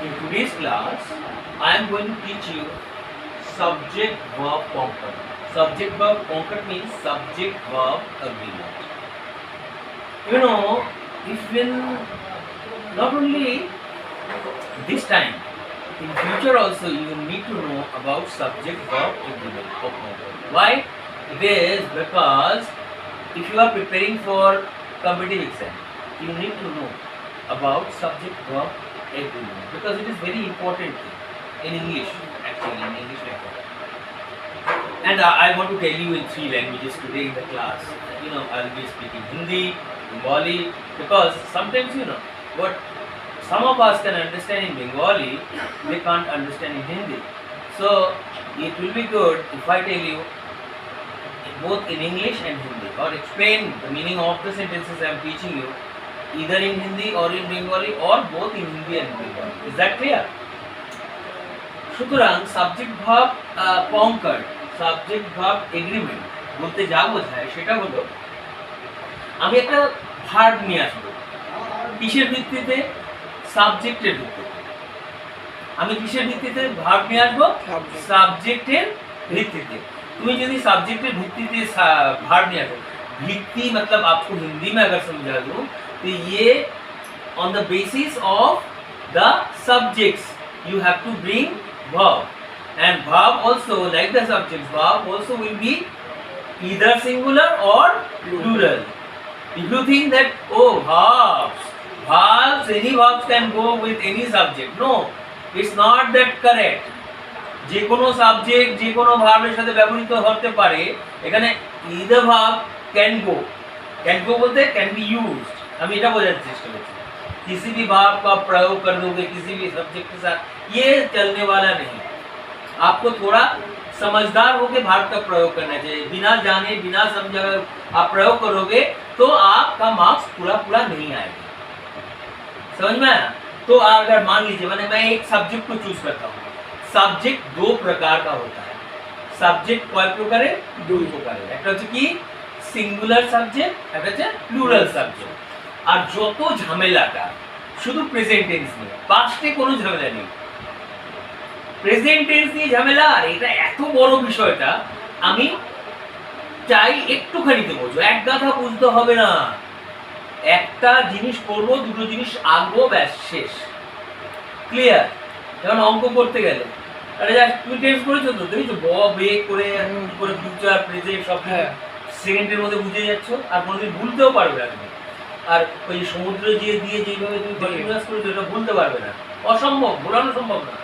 In today's class, I am going to teach you subject verb concord. Subject verb concord means subject verb agreement. You know, even not only this time, in future also you need to know about subject verb agreement of concord. Why? It is because if you are preparing for competitive exam, you need to know about subject verb agreement because it is very important in English, actually in English language. And I want to tell you in 3 languages today in the class. You know, I'll be speaking Hindi, Bengali, because sometimes what some of us can understand in Bengali, they can't understand in Hindi. So it will be good if I tell you both in English and Hindi, or explain the meaning of the sentences I am teaching you either in Hindi or in Bengali, or both in Hindi and Bengali. Is that clear? সুতরাং subject verb conquered, subject verb agreement বলতে যা বোঝায় সেটা হলো আমি একটা verb নিয়ে আসবো কিসের ভিত্তিতে, সাবজেক্টের ভিত্তিতে। আমি কিসের ভিত্তিতে ভার্ব নিয়ে আসবো? সাবজেক্টের ভিত্তিতে। তুমি যদি सब्जेक्टेर भित्ति से भार्ब नहीं आते, भित्ति मतलब आपको हिंदी में अगर समझा दूं तो ये on the basis of the subjects you have to bring verb, and verb also like the subjects, verb also will be either singular or plural. If you think that verbs any verbs can go with any subject, no, it's not that correct. যে কোনো subject যে কোনো ভার্বের সাথে ব্যবহৃত হতে পারে। এখানে either verb can go বলতে can be used, আমি এটা বোঝার চেষ্টা করছি। किसी भी verb का प्रयोग कर दोगे किसी भी सब्जेक्ट के साथ, ये चलने वाला नहीं। आपको थोड़ा समझदार होकर verb का प्रयोग करना चाहिए। बिना जाने बिना समझे अगर आप प्रयोग करोगे तो आपका मार्क्स पूरा नहीं आएगा। समझ में आया? तो अगर मान लीजिए मैं एक सब्जेक्ट को चूज करता हूँ। सब्जेक्ट दो प्रकार का होता है। सब्जेक्ट কয় প্রকারে? দুই প্রকারের। একটা হচ্ছে কি সিঙ্গুলার সাবজেক্ট, একটা হচ্ছে প্লুরাল সাবজেক্ট। আর যত ঝামেলাটা শুধু প্রেজেন্ট টেন্স নিয়ে, পাস্টে কোনো ঝামেলা নেই, প্রেজেন্ট টেন্স নিয়ে ঝামেলা। আর এটা এত বড় বিষয়টা আমি চাই একটুখানিতে বোঝো, এক গাথা বুঝতে হবে না। একটা জিনিস করব, দুটো জিনিস আঁকবো, ব্যাস শেষ, ক্লিয়ার। যেমন অঙ্ক করতে গেলে আরে যা তুমি টেন্স করেছো তো, দেখেছো করে ফিউচার প্রেজেন্ট সব সেকেন্ডের মধ্যে বুঝে যাচ্ছ, আর কোনোদিন ভুলতেও পারবে না তুমি। আর ওই সমুদ্র দিয়ে যেভাবে তুমি কন্টিনিউয়াস করেছো এটা ভুলতে পারবে না, অসম্ভব, ভুলানো সম্ভব না।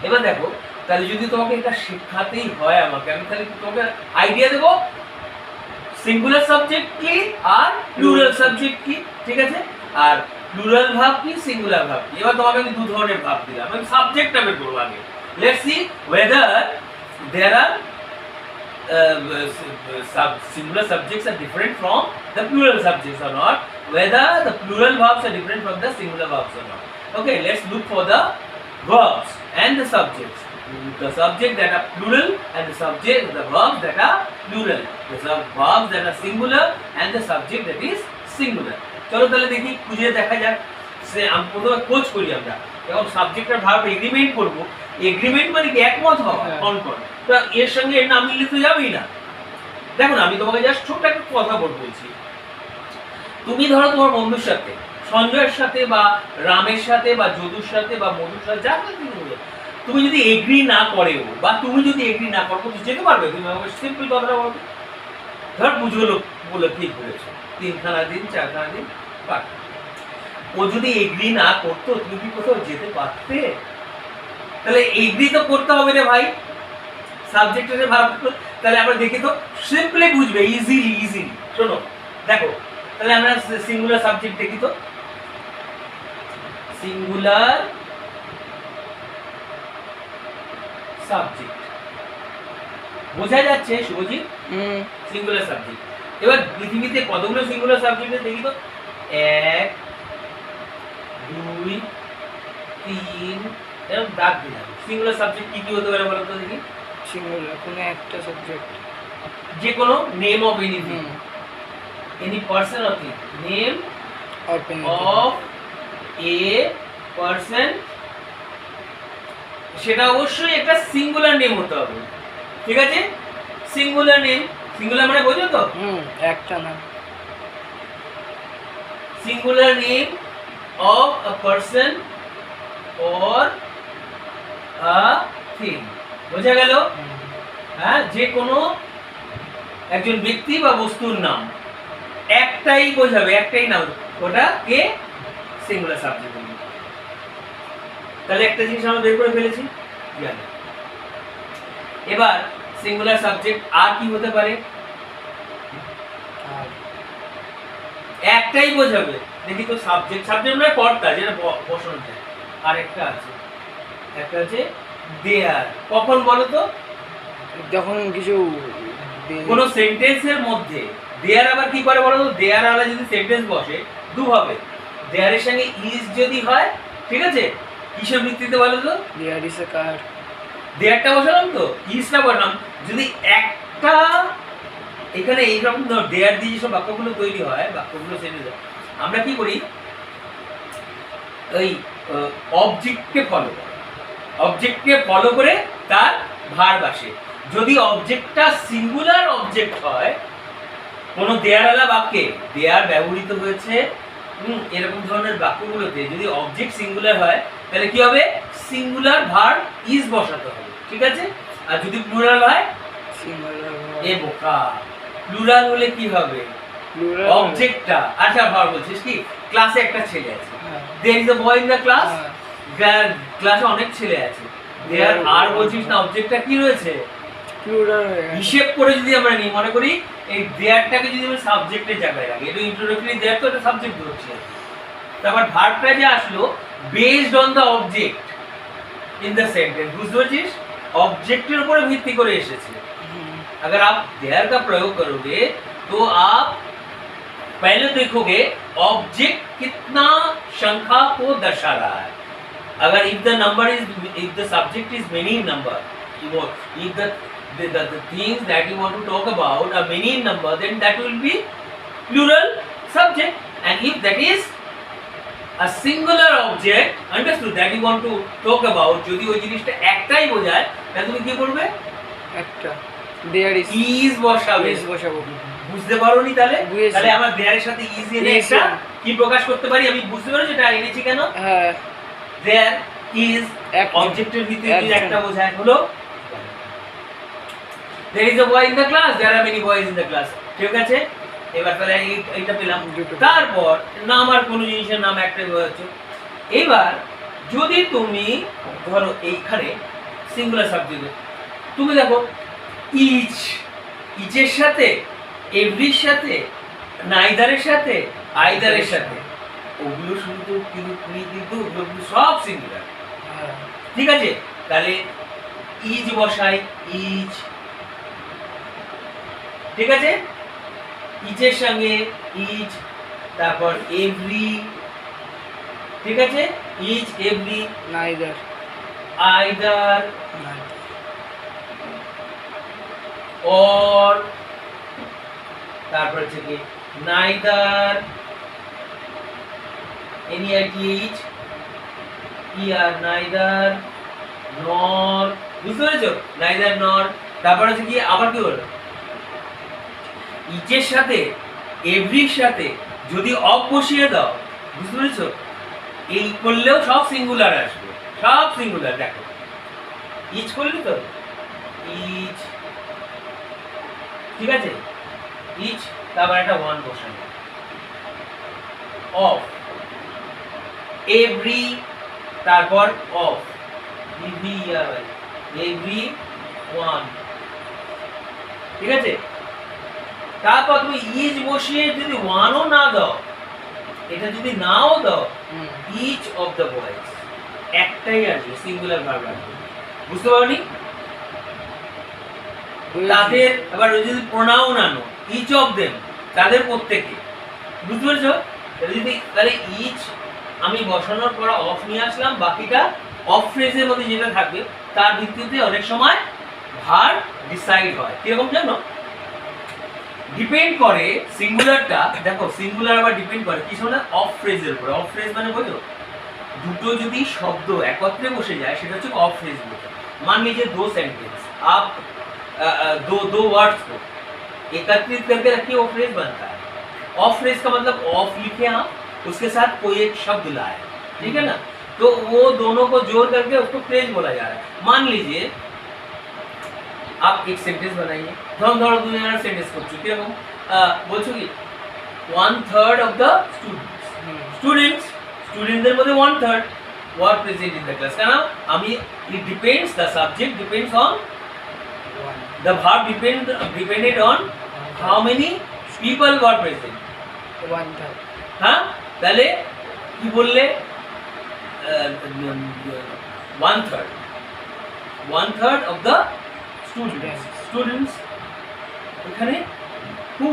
এবার দেখো, তাহলে যদি তোমাকে এটা শেখাতেই হয় আমাকে, আমি তাহলে তোমাকে আইডিয়া দেবো সিঙ্গুলার সাবজেক্ট কি আর প্লুরাল সাবজেক্ট কি, ঠিক আছে? আর প্লুরাল ভার্ব কি, সিঙ্গুলার ভার্ব কি। এবার তোমাকে আমি দু ধরনের ভার্ব দিলাম, আমি সাবজেক্টটা বের করব আগে। Let's see whether there are singular subjects are different from the plural subjects or not, whether the plural verbs are different from the singular verbs or not. Okay, let's look for the verbs and the subjects. The subject that are plural and the verbs that are plural, the verbs that are singular and the subject that is singular. চলো তাহলে দেখি, খুঁজে দেখা যাক। আমি প্রথমে খোঁজ করি, আমরা এখন সাবজেক্টের ভার্ব এগ্রিমেন্ট করব। এগ্রিমেন্ট মানে কি? একমত হওয়া, কনকর্ড। তো এর সঙ্গে এর নাম মিললে তো যাবেই না। দেখো না, আমি তোমাকে জাস্ট ছোট্ট একটা কথা বলছি। তুমি ধরো তোমার বন্ধুর সাথে, সঞ্জয়ের সাথে বা রামের সাথে বা যদুর সাথে বা মধুর সাথে, যা তুমি যদি এগ্রি না করেও, বা তুমি যদি এগ্রি না করো, তুমি যেতে পারবে? তুমি আমাকে সিম্পল কথাটা বলবে, ধর বুঝলো বলে ঠিক বলেছো, 3খানা দিন 4খানা দিন পাঠ। ও যদি এগ্রি না করতো তুমি কি কোথাও যেতে পারতে? তাহলে এগ্রি তো করতে হবে রে ভাই, সাবজেক্টের ভার্ব। তাহলে আমরা দেখি তো, সিম্পলি বুঝবে, ইজিলি। শোনো দেখো, তাহলে আমরা সিঙ্গুলার সাবজেক্ট দেখি তো। সিঙ্গুলার সাবজেক্ট বোঝা যাচ্ছে শুভজিৎ? Singular subject. এবার পৃথিবীতে কতগুলো সিঙ্গুলার সাবজেক্ট দেখি তো? 1 2 3, এরকম দাগ দিলাম। সিঙ্গুলার সাবজেক্ট কি কি হতে পারে বলো তো দেখি? সিঙ্গুলার কোনো একটা সাবজেক্ট, যে কোনো name of anything, any person or thing, name of a person সেটা অবশ্যই একটা সিঙ্গুলার নেম হতে হবে, ঠিক আছে? সিঙ্গুলার নেম, সিঙ্গুলার মানে বোঝো তো? একটা না। Singular name of a person or a thing, বোঝা গেল? হ্যাঁ, যে কোনো একজন ব্যক্তি বা বস্তুর নাম একটাই বোঝাবে, একটাই নাম, ওটা কে? Singular subject. তাহলে একটা জিনিস আমরা বের করে ফেলেছি। এবার সিঙ্গুলার সাবজেক্ট আর কি হতে পারে? একটাই বোঝাবে, দেখি তো। সাবজেক্ট, সাবজেক্ট মানে কর্তা, যেটা বসানো যায়। আর একটা আছে, একটা আছে দেয়ার। কখন বলো তো? যখন কিছু কোন সেন্টেন্সের মধ্যে দেয়ার আবার কি করে বলো তো? দেয়ার আলা যদি সেন্টেন্স বসে দুভাবে, দেয়ারের সঙ্গে ইজ যদি হয়, ঠিক আছে? কিসের ভিত্তিতে বলো তো? দেয়ার ইজ এ কার, দেয়ারটা বসালাম তো, ইজটা বসালাম। যদি একটা এখানে এইরকম দেয়ার দিয়ে যেসব বাক্যগুলো তৈরি হয়, বাক্যগুলো সেন্টেন্স, আমরা কি করি? ওই অবজেক্টকে ফলো করে, অবজেক্টকে ফলো করে তার ভার্ব আসে। যদি অবজেক্টটা সিঙ্গুলার অবজেক্ট হয়, কোনো দেয়ারওয়ালা বাক্যে, দেয়ার ব্যবহৃত হয়েছে এরকম ধরনের বাক্যগুলোতে যদি অবজেক্ট সিঙ্গুলার হয়, তাহলে কি হবে? সিঙ্গুলার ভার্ব ইজ বসাতে হবে, ঠিক আছে? আর যদি প্লুরাল হয়, সিঙ্গুলার এ বোকা, প্লুরাল হলে কি হবে? অবজেক্টটা, আচ্ছা ভার্ব বলছিস কি? ক্লাসে একটা ছেলে আছে, there is a boy in the class, ক্লাসে অনেক ছেলে আছে, দেয়ার আর বলছিস না, অবজেক্টটা কি রয়েছে? প্লুরাল। হিসেব করে যদি আমরা নিই, মনে করি এই দেয়ারটাকে যদি আমরা সাবজেক্টের জায়গায় রাখি, এটা ইন্ট্রোডাক্টরি দেয়ার, তো এটা সাবজেক্ট ধরছি। তারপর ভার্বটা যে আসলো based on the object in the sentence, বুঝতে পারছিস? ऑब्जेक्टेर ऊपर ভিত্তি করে এসেছে। अगर आप देयर का प्रयोग करोगे तो आप पहले देखोगे ऑब्जेक्ट कितना संख्या को दर्शा रहा है। अगर if the number is, if the subject is many number, if the things that you want to talk about are many in number, then that will be plural subject. And if that is a singular object, understood, that you want to talk about, যদি ওই জিনিসটা একটাই বোঝায়, তাহলে তুমি কি করবে? একটা দেয়ার ইজ বসাবে, ইজ বসাবো। বুঝতে পারোনি? তাহলে তাহলে আমার দেয়ারের সাথে ইজ এনে একটা কি প্রকাশ করতে পারি? আমি বুঝতে পারছি এটা এনেছি কেন? হ্যাঁ, দেয়ার ইজ অবজেক্টের ভিতরে একটা বোঝায়, হলো there is a boy in the class, there are many boys in the class, ঠিক আছে? এবার তাহলে এইটা পেলাম। তারপর নাম, আর কোন জিনিসের নাম একটাই বোঝাচ্ছে। এবার যদি তুমি ধরো এইখানে সিঙ্গুলার সাবজেক্ট, তুমি দেখো ইচ, ইচের সাথে, এভরির সাথে, নাইদারের সাথে, আইদারের সাথে, ওগুলো শুধু কিন্তু ওগুলো সব সিঙ্গুলার, ঠিক আছে? তাহলে ইজ বসাই, ইজ, ঠিক আছে? ইচের সঙ্গে ইজ, তারপর এভরি, ঠিক আছে? Each, every, neither, either, or, তারপর হচ্ছে কি নাইদার, NEITH, ER, নাইদার, নর, বুঝতে পেরেছো? নাইদার, নর। তারপর হচ্ছে কি আবার কি হলো? ইচের সাথে, এভরির সাথে যদি অফ বসিয়ে দাও, বুঝতে পেরেছো? এই করলেও সব সিঙ্গুলার আসবে, সব সিঙ্গুলার। দেখো ইচ করলি তো, ইচ, ঠিক আছে? ইচ, তারপর একটা ওয়ান বসানো, অফ, এভরি, তারপর অফ, এভরি ওয়ান, ঠিক আছে? তারপর তুমি ইজ বসিয়ে যদি ওয়ানও না দাও, এটা যদি নাও দাও, ইচ অফ দ্য বয়েজ, একটাই আসবে, সিঙ্গুলার ভার্ব আসবে, বুঝতে পারোনি? তাদের আবার যদি প্রোনাউন আনো, ইচ অফ দেম, তাদের প্রত্যেকে, বুঝতে পেরেছো? যদি তাহলে ইচ আমি বসানোর পর অফ নিয়ে আসলাম, বাকিটা অফ ফ্রেজের মধ্যে যেটা থাকবে তার ভিত্তিতে অনেক সময় ভার্ব ডিসাইড হয়। কিরকম জানো? ডিপেন্ড করে সিঙ্গুলারটা, দেখো সিঙ্গুলার আবার ডিপেন্ড করে কি সময়? অফ ফ্রেজের উপরে। অফ ফ্রেজ মানে বোঝো? দুটো যদি শব্দ একত্রে বসে যায় সেটা হচ্ছে ऑफ फ्रेज बोलते हैं। मान लीजिए दो सेंटेंस आप दो दो वर्ड्स को एकत्रित करके रखिए वो फ्रेज बनता है। ऑफ फ्रेज का मतलब ऑफ लिखे आप उसके साथ कोई एक शब्द लाए, ठीक है ना, तो वो दोनों को जोड़ करके उसको फ्रेज बोला जा रहा है। मान लीजिए आप एक सेंटेंस बनाइए, ধরো ধরো তুমি একটা সেন্টেন্স করছো কিরকম বলছো কি 1/3 অফ দ্য স্টুডেন্টদের মধ্যে 1/3 were present in the class. কেন আমি it depends the subject depends on the verb depended on how many people were present। 1/3 हाँ তাহলে কি বললে 1/3 of the students এখানে who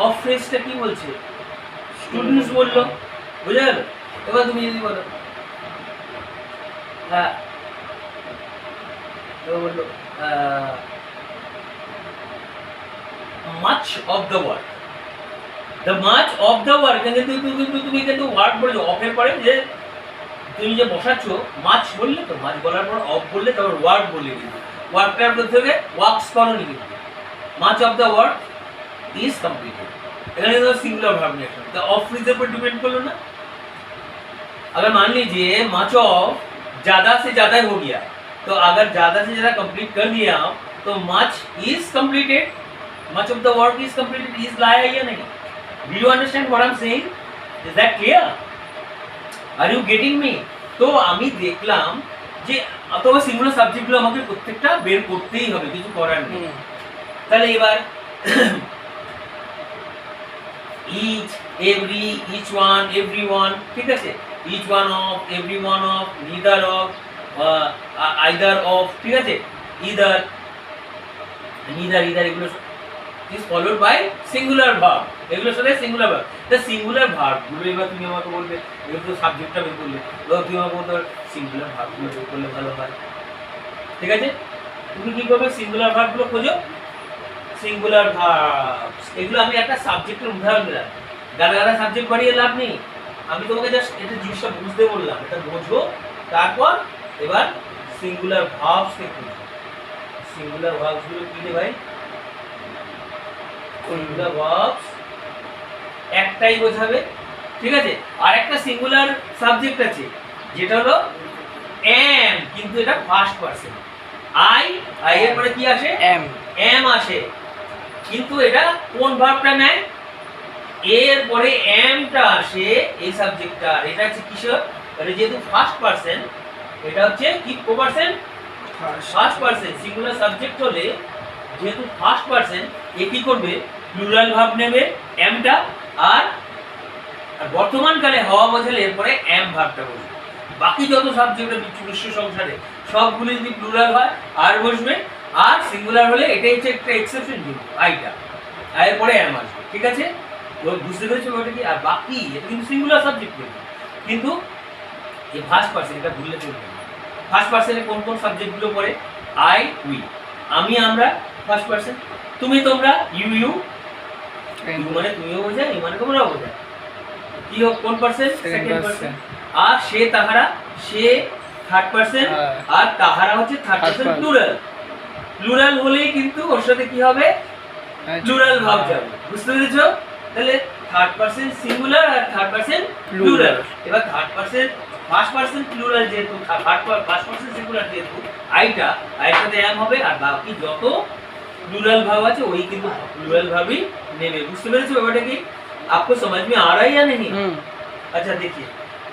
of phrase-টা কি বলছে স্টুডেন্টস বললো, বুঝা গেল? এবার তুমি যদি বলো হ্যাঁ বললো much of the word, the much of the word তুমি কিন্তু ওয়ার্ড বলেছো অফের পরে যে তুমি যে বসাচ্ছো মাছ বললে তো মাছ বলার পর অফ বললে তারপর ওয়ার্ড বললে কিন্তু ওয়ার্ডটার মধ্যে থেকে ওয়ার্কস করনি কিন্তু much of the word is completed। এখানে তো সিঙ্গুলার ভার্ব নিয়ে আসলো, তো অফ ফ্রেজের উপর डिपेंड করলো ना। अगर मान लीजिए much of ज्यादा से ज्यादा हो गया तो अगर ज्यादा से ज्यादा कंप्लीट कर दिया तो much is completed, much of the work is completed, is लाया या नहीं? Do you understand what I'm saying? Is that clear? Are you getting me? তো আমি দেখলাম যে অথবা সিঙ্গুলার সাবজেক্টগুলো আমাকে প্রত্যেকটা বের করতেই হবে, কিছু করার নেই। তাহলে এবার each, every, each one, everyone, ঠিক আছে, each one of, every one of, neither of, either of, ঠিক আছে, either এগুলো is followed by singular verb, এগুলোর সাথে singular verb। তা singular verb গুলো এবার তুমি আমাকে বলবে এগুলো তো সাবজেক্টটা বের করলে, এবার তুমি আমাকে বলতে singular verb গুলো বের করলে ভালো হয়, ঠিক আছে? তুমি কি করবে singular verb গুলো খোঁজো, সিঙ্গুলার ভার্বস, এগুলো আমি একটা সাবজেক্টের উদাহরণ দিলাম, গাদা সাবজেক্ট বাড়িয়ে লাভ নেই, আমি তোমাকে জাস্ট এটা জিনিসটা বুঝতে বললাম, এটা বোঝো, তারপর এবার সিঙ্গুলার ভার্বস কে খুঁজো। সিঙ্গুলার ভার্বস গুলো কি রে ভাই? সিঙ্গুলার ভার্বস একটাই বোঝাবে, ঠিক আছে, আর একটা সিঙ্গুলার সাবজেক্ট আছে যেটা হলো am, কিন্তু এটা ফার্স্ট পারসন, আই এর পরে কি আসে? am আসে, কিন্তু এটা কোন ভার্বটা নেয়? এর পরে আমটা আসে এই সাবজেক্টটা, এটা হচ্ছে কিসের? এটা যেহেতু ফার্স্ট পারসন, এটা হচ্ছে কি person? First person. Singular subject হলে যেহেতু ফার্স্ট পারসন, এ কি করবে? প্লুরাল ভার্ব নেবে আমটা, আর বর্তমান কালে হওয়া বোঝালে এরপরে am ভার্বটা বসবে। বাকি যত সাবজেক্ট বিশ্ব সংসারে সবগুলি যদি প্লুরাল হয় আর বসবে, আর সিঙ্গুলার হলে এটাই হচ্ছে একটা এক্সেপশন, কিন্তু আইটা এর পরে am আসবে, ঠিক আছে? বুঝতে পেরেছো ওটা কি? আর বাকি এটা কিন্তু সিঙ্গুলার সাবজেক্ট নেবে, কিন্তু এই ফার্স্ট পারসন এটা ভুললে চলবে না। ফার্স্ট পারসনে কোন কোন সাবজেক্টগুলো পড়ে? আই, উই, আমি, আমরা ফার্স্ট পারসন, তুমি, তোমরা ইউ মানে তুমিও বোঝায়, ই মানে তোমরাও বোঝায়, কি হোক কোন পারসন? Second person. আর সে, তাহারা, সে থার্ড পারসন, আর তাহারা হচ্ছে থার্ড পারসন প্লুরাল। প্লুরাল হলেই কিন্তু ওর সাথে কি হবে? প্লুরাল ভার্ব যাবে, বুঝতে পেরেছো? তাহলে থার্ড পারসন সিঙ্গুলার আর থার্ড পারসন প্লুরাল। এবার third person first person plural যেহেতু, ফার্স্ট পারসন সিঙ্গুলার যেহেতু, আইটা আয়ের সাথে am হবে, আর বাকি যত प्लूरल भाव আছে वही কিন্তু प्लूरल भाव ही নেবে। বুঝতে পেরেছো ব্যাপারটা কি? आपको समझ में आ रहा है या नहीं? अच्छा देखिए,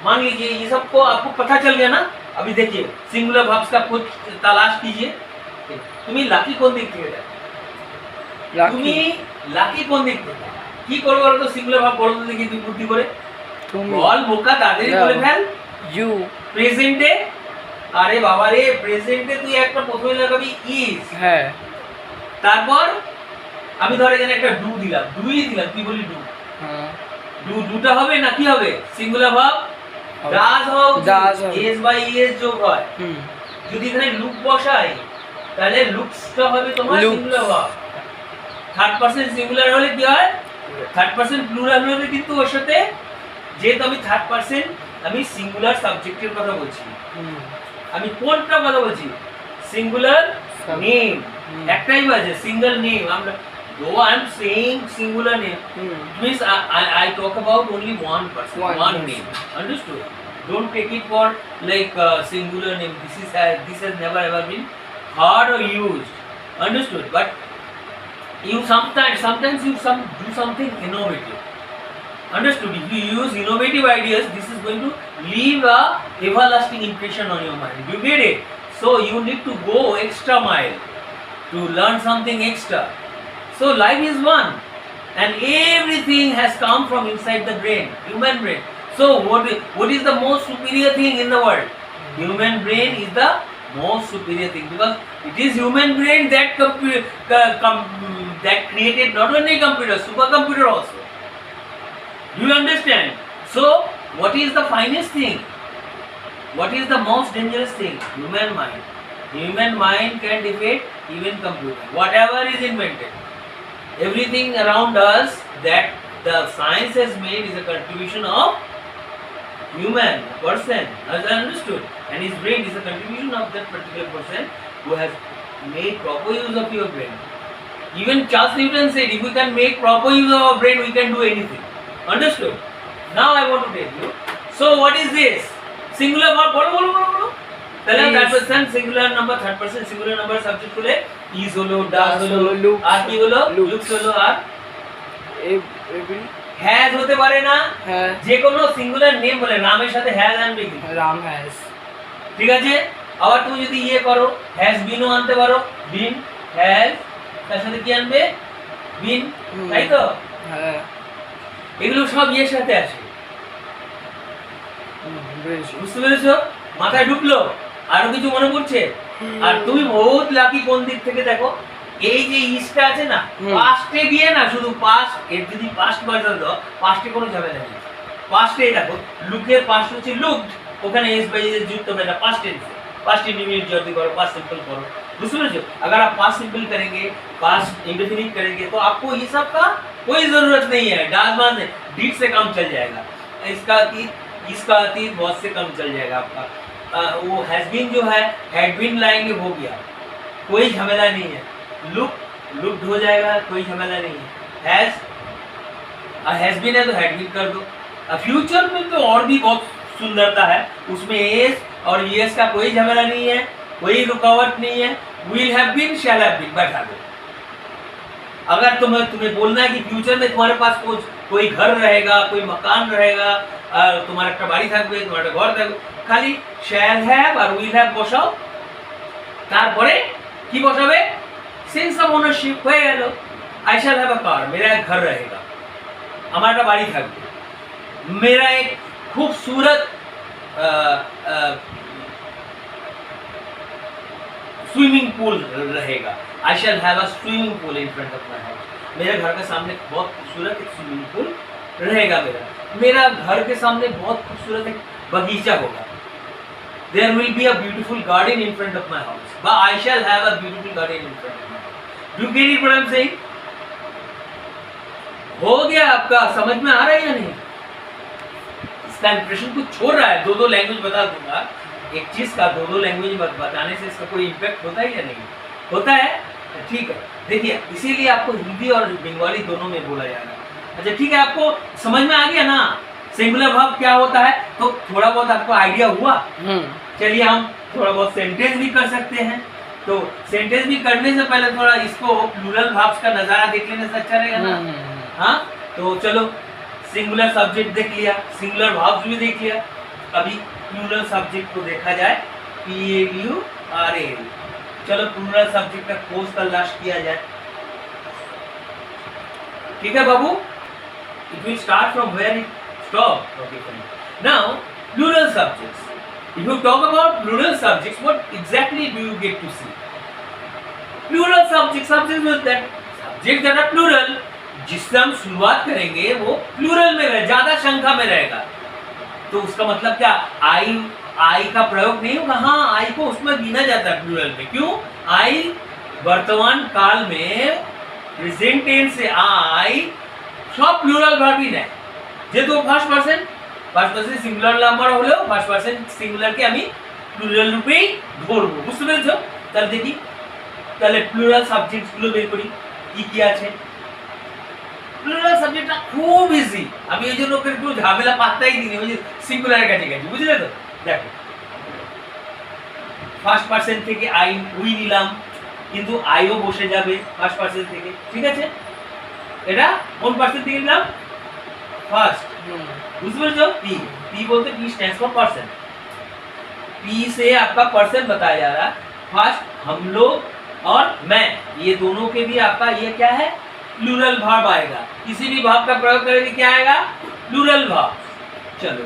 मान लीजिए ये सबको आपको पता चल गया ना। अभी देखिए सिंगुलर भार्ब्स का खुद तलाश कीजिए। তুমি লাকি কোন দিক থেকে দেখো? তুমি লাকি কোন দিক থেকে? কি করবে বলো তো? সিঙ্গুলার ভার্ব বলো তো দেখি তুমি বুদ্ধি করে। তুমি বল বোকা তাড়াতাড়ি বলে ফেল। ইউ প্রেজেন্টে, আরে বাবা রে প্রেজেন্টে তুই একটা প্রথমে লাগাবি ইজ। হ্যাঁ, তারপর আমি ধর এখানে একটা ডু দিলাম, ডুই দিলাম, তুই বলি ডু। হ্যাঁ, ডুটা হবে না কি হবে? সিঙ্গুলার ভার্ব ডাজ হবে, এস বাই এস যোগ হয়। যদি এখানে লুক বসাই তাহলে লুকসটা হবে তোমার singular verb. Third person singular হলে কি হয়? থার্ড পারসন প্লুরাল হলে কিন্তু ওর সাথে যেহেতু আমি থার্ড পারসন আমি সিঙ্গুলার সাবজেক্টের কথা বলছি, হুম আমি কোনটা কথা বলছি, সিঙ্গুলার Sub- নেম, হুম। একটাই বাজে সিঙ্গেল নেম। আমরা though I am saying singular name, hmm it means I talk about only one person, One one person. name, understood? Don't take it for like singular name. This has never ever been heard or used, understood? But you sometimes you do something innovative, understood? If you use innovative ideas, this is going to leave a everlasting impression on your mind. You get it? So you need to go extra mile to learn something extra. So life is one, and everything has come from inside the brain, human brain. So what is the most superior thing in the world? Human brain is the most superior thing, because it is human brain that that created not only computer, supercomputer also. Do you understand? So what is the finest thing? What is the most dangerous thing? Human mind. Human mind can defeat even computer. Whatever is invented, everything around us that the science has made is a contribution of human person, as I understood, and his brain is a contribution of that particular person who has made proper use of your brain. Even Charles Newton said, if we can make proper use of our brain, we can do anything. Understood? Now I want to tell you. So what is this? Singular verb. বলো তাহলে Is. Third person singular number, third person singular number subject হলে is হলো, does হলো, looks, আর কি হলো, looks. Looks হলো, আর every has হতে পারে না। হ্যাঁ যে কোনো সিঙ্গুলার নেম বলে নামের সাথে হ্যাজ আনবে কি, রাম হ্যাজ ঠিক আছে? আবার তুমি যদি ইয়ে করো, হ্যাজ বিনও আনতে পারো, বিন, হ্যাজ, তার সাথে কি আনবে, বিন, হুম। তাই তো? হ্যাঁ এগুলো সব ইয়ের সাথে আসে, বুঝেছি বুঝতে পেরেছো? মাথায় ঢুকলো? আরো কিছু মনে পড়ছে? আর তুমি বহুত লাকি কোন দিক থেকে দেখো, এই যে ইসটা আছে না, হুম। পাস্টে গিয়ে না, শুধু পাস্ট, এর যদি পাস্ট ভার্সন দাও, পাস্টে কোনো ঝামেলা নেই। পাস্টে দেখো, লুকের পাস্ট হচ্ছে লুকড, ওখানে এস বাই এস যুক্ত হবে না, पास्ट टेंस है। पास्ट इंडिफिनिट जल्दी करो, पास्ट सिंपल करो, दूसरे जो अगर आप पास्ट सिंपल करेंगे, पास्ट इंडिफिनिट करेंगे, तो आपको ये सब का कोई जरूरत नहीं है। डाज मान डीड से कम चल जाएगा, इसका अतीत बहुत से कम चल जाएगा आपका। वो हैज बीन जो है, हैड बीन लाएंगे, हो गया, कोई झमेला नहीं है। लुक्ड हो जाएगा, कोई झमेला नहीं है। हैज बीन है तो हैड बीन कर दो। फ्यूचर में तो और भी बहुत सुंदरता है, उसमें एस और यस का कोई झमेला नहीं है, कोई रुकावट नहीं है। Will have been, shall have been बैठा दो। अगर तुम्हें बोलना है कि फ्यूचर में तुम्हारे पास कोई घर रहेगा, कोई मकान रहेगा, तुम्हारा একটা বাড়ি থাকবে, তোমার একটা ঘর থাকবে, খালি shall have R will have বসাও, তারপরে কি বসাবে, সেন্স অফ ওনারশিপ হয়ে গেল। I shall have a car, मेरा एक घर रहेगा, আমার একটা বাড়ি থাকবে, मेरा एक खूबसूरत स्विमिंग पूल रहेगा। I shall have a swimming pool in front of my house, मेरे घर के सामने बहुत खूबसूरत एक स्विमिंग पूल रहेगा। मेरा घर के सामने बहुत खूबसूरत एक बगीचा होगा। There will be a beautiful garden in front of my house, but I shall have a beautiful garden in front of my house. Do you get it what I'm saying? हो गया आपका, समझ में आ रहा है या नहीं? इसका इंप्रेशन कुछ छोड़ रहा है। दो लैंग्वेज बता दूंगा, एक चीज का दो लैंग्वेज बताने से इसका कोई इम्पैक्ट होता है या नहीं होता है? ठीक है, देखिए इसीलिए आपको हिंदी और बंगाली दोनों में बोला जा रहा है। अच्छा ठीक है, आपको समझ में आ गया ना सिंगुलर वर्ब क्या होता है? तो थोड़ा बहुत आपको आइडिया हुआ। चलिए हम थोड़ा बहुत सेंटेंस भी कर सकते हैं। तो सेंटेंस भी करने से पहले थोड़ा इसको प्लूरल वर्ब्स का नजारा देख लेने से अच्छा रहेगा ना। हाँ, तो चलो सिंगुलर सब्जेक्ट देख लिया, सिंगुलर वर्ब्स भी देख लिया, अभी प्लूरल सब्जेक्ट को देखा जाए। PLURAL, चलो प्लूरल सब्जेक्ट का कोर्स का लास्ट किया जाए। ठीक है बाबू, it will start from where it stop. Okay fine, now plural subjects. If you talk about plural subjects, what exactly do you get to see? Plural subjects with that subject that are plural, जिससे हम शुरुआत करेंगे वो plural में रहेगा, ज्यादा संख्या में रहेगा। तो उसका मतलब क्या, आई का प्रयोग नहीं होगा। हाँ, आई को उसमें गिना जाता है प्लूरल में। क्यों? आई वर्तमान काल में प्रेजेंट टेंस से आई सब प्लूरल वर्ब ही है। जे तो first person first person singular number হলেও ফার্স্ট পারসন সিঙ্গুলারকে আমি প্লুরাল রূপেই ধরবো, বুঝতে পেরেছো? তাহলে দেখি, তাহলে প্লুরাল সাবজেক্টগুলো বের করি কি কি আছে। প্লুরাল সাবজেক্টটা খুব ইজি, আমি এই জন্য ওকে একটু ঝামেলা পাত্তাই দিইনি, ওই যে সিঙ্গুলারের কাছে গেছি, বুঝলে তো? দেখো ফার্স্ট পারসন থেকে আই উই নিলাম, কিন্তু আইও বসে যাবে ফার্স্ট পারসন থেকে, ঠিক আছে? এটা কোন পারসন থেকে নিলাম? ফার্স্ট, बुझ पी पी बोलते P stands for person. P से आपका पर्सन बताया जा रहा है, फर्स्ट हम लोग और मैं, ये दोनों के भी आपका ये क्या है? प्लूरल भाव आएगा। किसी भी भाव का प्रयोग करेंगे क्या आएगा? प्लूरल भाव। चलो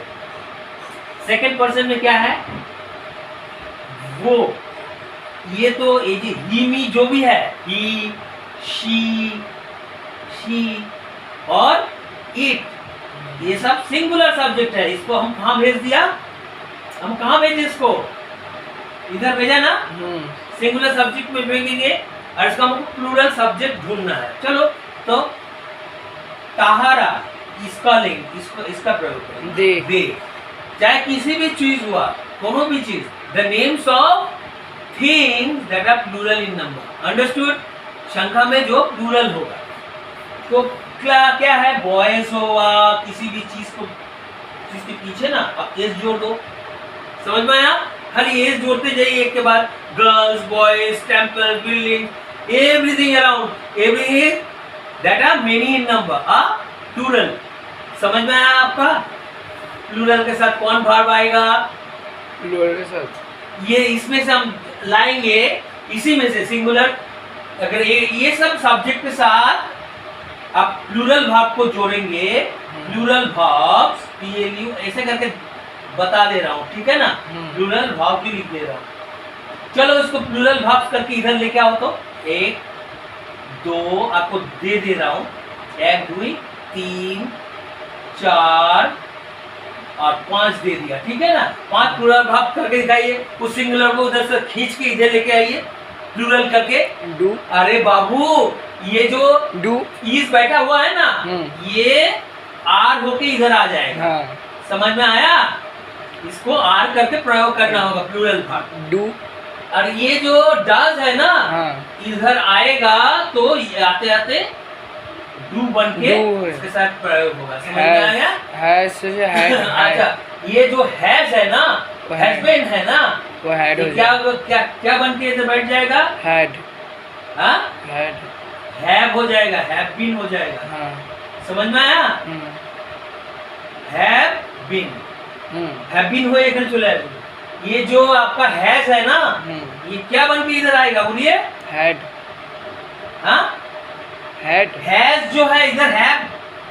सेकंड पर्सन में क्या है? वो, ये तो ये जो ही मी जो भी है, ही शी और इट, ये सब सिंगुलर सब्जेक्ट है। इसको हम कहाँ भेज दिया? हम कहाँ भेजे इसको? इधर भेजा ना, सिंगुलर सब्जेक्ट में भेजेंगे और इसका हमको प्लूरल सब्जेक्ट ढूंढना है। चलो तो ताहारा, इसका लिंग, इसका प्रयोग करें दे। चाहे किसी भी चीज हुआ, कोनो भी चीज, the names of things that are plural in number, understood? संख्या में जो प्लूरल होगा, तो क्या है? बॉयज हुआ, किसी भी चीज को, चीज के पीछे ना अब एस जोड़ दो, समझ में आया? खाली एस जोड़ते जाइए एक के बाद, girls, boys, temple, building, everything around, everything that are many in number are plural. समझ में आया आपका? प्लूरल के साथ कौन भाव आएगा? प्लूरल के साथ ये इसमें से हम लाएंगे, इसी में से सिंगुलर, अगर ये सब सब्जेक्ट के साथ आप प्लूरल भाव को जोड़ेंगे, प्लूरल भाव PLU ऐसे करके बता दे रहा हूँ, ठीक है ना? प्लूरल भाव भी लिख दे रहा हूँ। चलो इसको प्लूरल भाव करके इधर लेके आओ, तो 1 2 आपको दे रहा हूँ, 1 2 3 4 और 5 दे दिया, ठीक है ना? 5 प्लूरल भाव करके दिखाइए, उस सिंगुलर को उधर से खींच के इधर लेके आइए, प्लूरल करके। डू, अरे बाबू, ये जो डू ईज बैठा हुआ है ना, ये आर होके इधर आ जाएगा। हाँ, समझ में आया? इसको आर करके प्रयोग करना होगा प्लूरल भाग। डू, और ये जो डज है ना, हाँ, इधर आएगा तो आते आते डू बन के डू है। इसके साथ प्रयोग होगा। समझ में आया? हैज से हैड, अच्छा, ये जो हैज है ना, वो हैज बीन है ना, वो हैड हो ये क्या क्या क्या बन के इधर बैठ जाएगा? हैड, हाँ, हैड, हैव हो जाएगा, हैव बीन हो जाएगा। हाँ, समझ में आया? हैव बीन हुए इधर चले आए। ये जो आपका हैज है ना, ये क्या बन के इधर आएगा? बोलिए। हैड, हाँ, हैड, हैज जो है इधर हैव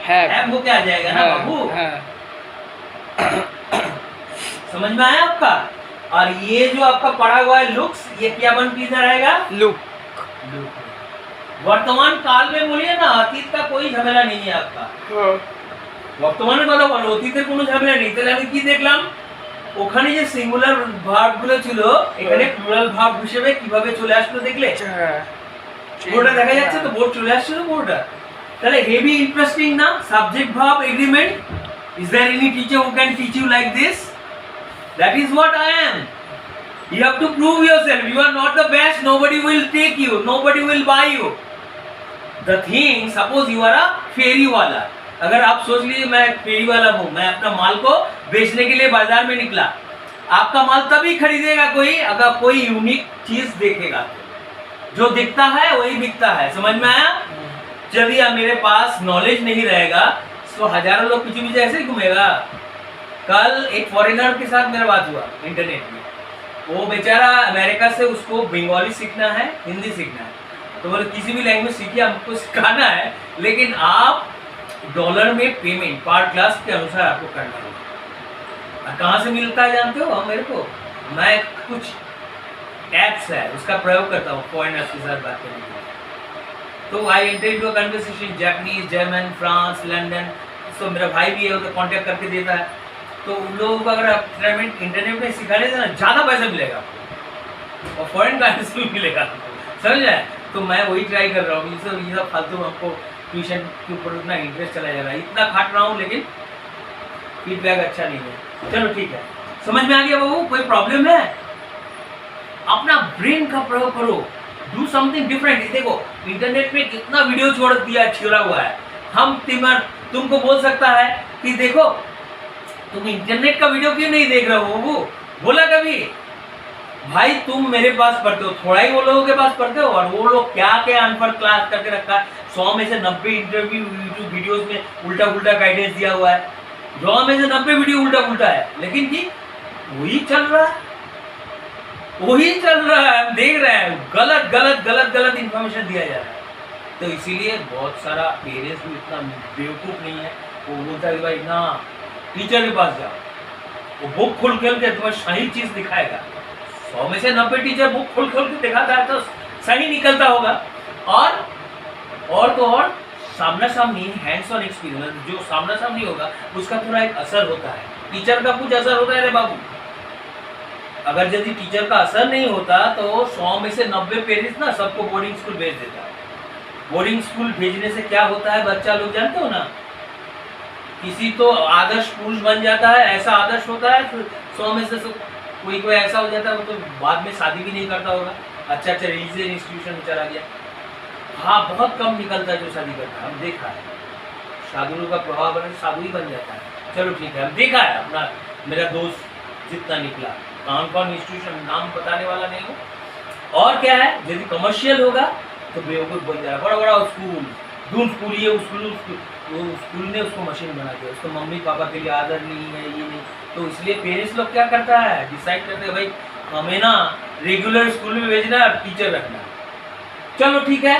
हैव, हो के आ जाएगा ना बाबू। हाँ, समझ में आया आपका? और ये जो आपका पड़ा हुआ है लुक्स, ये क्या बन के इधर आएगा? लुक, वर्तमान काल में बोलिए ना, अतीत का कोई झमेला नहीं है आपका। বর্তমানের কথা বলো, অতীতের কোনো ঝামেলা নেই। তাহলে আমি কি দেখলাম? ওখানে যে সিঙ্গুলার ভার্বগুলো ছিল, এখানে প্লুরাল ভার্ব হিসেবে কিভাবে চলে আসলো দেখলে? বোর্ডে দেখা যাচ্ছে তো, বোর্ড চলে আসছে তো বোর্ডটা। তাহলে হেভি ইন্টারেস্টিং না? Subject verb agreement. Is there any teacher who can teach you like this? That is what I am. You have to prove yourself. You are not the best. Nobody will take you. Nobody will buy you. The thing, suppose you are a फेरी वाला। अगर आप सोच लीजिए मैं फेरी वाला हूँ, मैं अपना माल को बेचने के लिए बाजार में निकला। आपका माल तभी खरीदेगा कोई, अगर कोई यूनिक चीज देखेगा। जो दिखता है वही बिकता है। समझ में आया? यदि मेरे पास नॉलेज नहीं रहेगा तो हजारों लोग पीछे पीछे ऐसे ही घूमेगा। कल एक फॉरेनर के साथ मेरा बात हुआ इंटरनेट में। वो बेचारा अमेरिका से, उसको बंगाली सीखना है, हिंदी सीखना है। तो बोले किसी भी लैंग्वेज सीखिए, हमको सिखाना है, लेकिन आप डॉलर में पेमेंट पर क्लास के अनुसार आपको करना होगा। कहाँ से मिलता है जानते हो? मेरे को, मैं कुछ एप्स है उसका प्रयोग करता हूँ फॉरेनर्स के साथ बात करने के लिए। तो I enter into a conversation, Japanese, German, France, London. तो मेरा भाई भी है, वो तो कांटेक्ट करके देता है। तो उन लोगों को अगर आप इंटरनेट में सिखा देते ना, ज़्यादा पैसा मिलेगा आपको और फॉरेन करेंसी भी मिलेगा आपको। समझ आए? तो मैं वही ट्राई कर रहा हूँ। ये सब फालतू हमको ट्यूशन के ऊपर उतना इंटरेस्ट चला जा रहा है, इतना खाट रहा हूँ, लेकिन फीडबैक अच्छा नहीं है। चलो ठीक है, समझ में आ गया बाबू, कोई प्रॉब्लम है? अपना ब्रेन का प्रयोग करो, डू समथिंग डिफरेंट। देखो इंटरनेट पे कितना वीडियो छोड़ दिया, छिड़ा हुआ है। हम तुमको बोल सकता है कि देखो तुम इंटरनेट का वीडियो क्यों नहीं देख रहे हो, वो बोला कभी? भाई तुम मेरे पास पढ़ते हो, थोड़ा ही वो लोगों के पास पढ़ते हो, और वो लोग क्या क्या अनपढ़ क्लास करके रखा है। 100 में से 90 इंटरव्यू यूट्यूब वीडियोस में उल्टा उल्टा गाइडेंस दिया हुआ है। 100 में से 90 वीडियो उल्टा उल्टा है, लेकिन कि वही चल रहा है, वही चल रहा है, हम देख रहे हैं, गलत गलत गलत गलत इंफॉर्मेशन दिया जा रहा है। तो इसीलिए बहुत सारा पेरेंट्स भी इतना बेवकूफ़ नहीं है, वो बोलता है कि भाई ना टीचर के पास जाओ, वो बुक खोल खोल के तुम्हें सही चीज़ दिखाएगा। 100 में से 90 टीचर बुक खोल खोल के दिखाता है तो सही निकलता होगा। और तो और सामना सामनी हैंड्स ऑन एक्सपीरियंस, जो सामना सामनी होगा उसका थोड़ा एक असर होता है। टीचर का कुछ असर होता है रे बाबू। अगर यदि टीचर का असर नहीं होता तो 100 में से 90 पेरेंट्स ना सबको बोर्डिंग स्कूल भेज देता है। बोर्डिंग स्कूल भेजने से क्या होता है बच्चा लोग जानते हो ना, किसी तो आदर्श पुरुष बन जाता है, ऐसा आदर्श होता है। 100 में से कोई कोई ऐसा हो जाता है, वो तो बाद में शादी भी नहीं करता होगा, अच्छा रिलीजियस इंस्टीट्यूशन में चला गया। हाँ, बहुत कम निकलता है जो शादी करता है, हम देखा है। साधुओं का प्रभाव बने साधु ही बन जाता है। चलो ठीक है, हम देखा है, अपना मेरा दोस्त जितना निकला, कौन कौन इंस्टीट्यूशन नाम बताने वाला नहीं हो। और क्या है, यदि कमर्शियल होगा तो बेवकूफ़ बन जाएगा। बड़ा बड़ा स्कूल, दूर स्कूल, ये स्कूल ने उसको मशीन बना दिया, उसको मम्मी पापा के लिए आदर नहीं है, ये नहीं। तो इसलिए पेरेंट्स लोग क्या करता है, डिसाइड करते हैं भाई हमें ना रेगुलर स्कूल में भेजना है, टीचर रखना है। चलो ठीक है,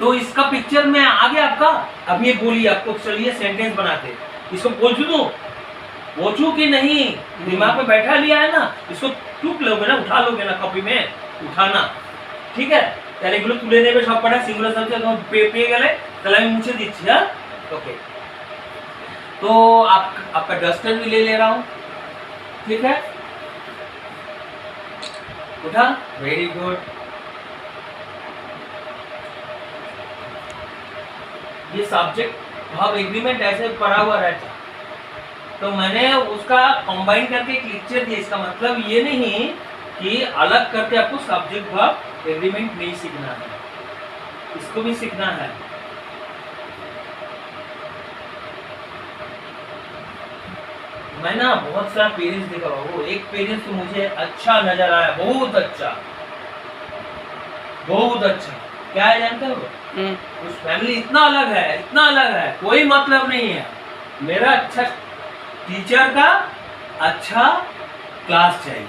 तो इसका पिक्चर में आ गया आपका। अब ये बोलिए, आपको चलिए सेंटेंस बनाते, इसको पूछू कि नहीं, दिमाग में बैठा लिया है ना, इसको टूक लोगे ना, उठा लोगे ना, कॉपी में उठाना, ठीक है। তাহলে এগুলো তুলে নেবে সব কটা সিঙ্গুলার সাবজেক্ট একদম পেয়ে গেলে তাহলে আমি মুছে দিচ্ছি। হ্যাঁ, ओके। तो आपका डस्टर भी ले रहा हूँ, ठीक है, उठा, वेरी गुड। ये सब्जेक्ट भाव एग्रीमेंट ऐसे पढ़ा हुआ रहता, तो मैंने उसका कंबाइन करके एक लेक्चर दिया। इसका मतलब ये नहीं कि अलग करके आपको सब्जेक्ट भाव एग्रीमेंट नहीं सीखना है, इसको भी सीखना है। मैं ना बहुत सारा पेरेंट्स देखा, वो एक पेरेंट्स तो मुझे अच्छा नजर आया, बहुत अच्छा, बहुत अच्छा। क्या है जानते हो, उस फैमिली इतना अलग है, इतना अलग है, कोई मतलब नहीं है। मेरा अच्छा टीचर का अच्छा क्लास चाहिए,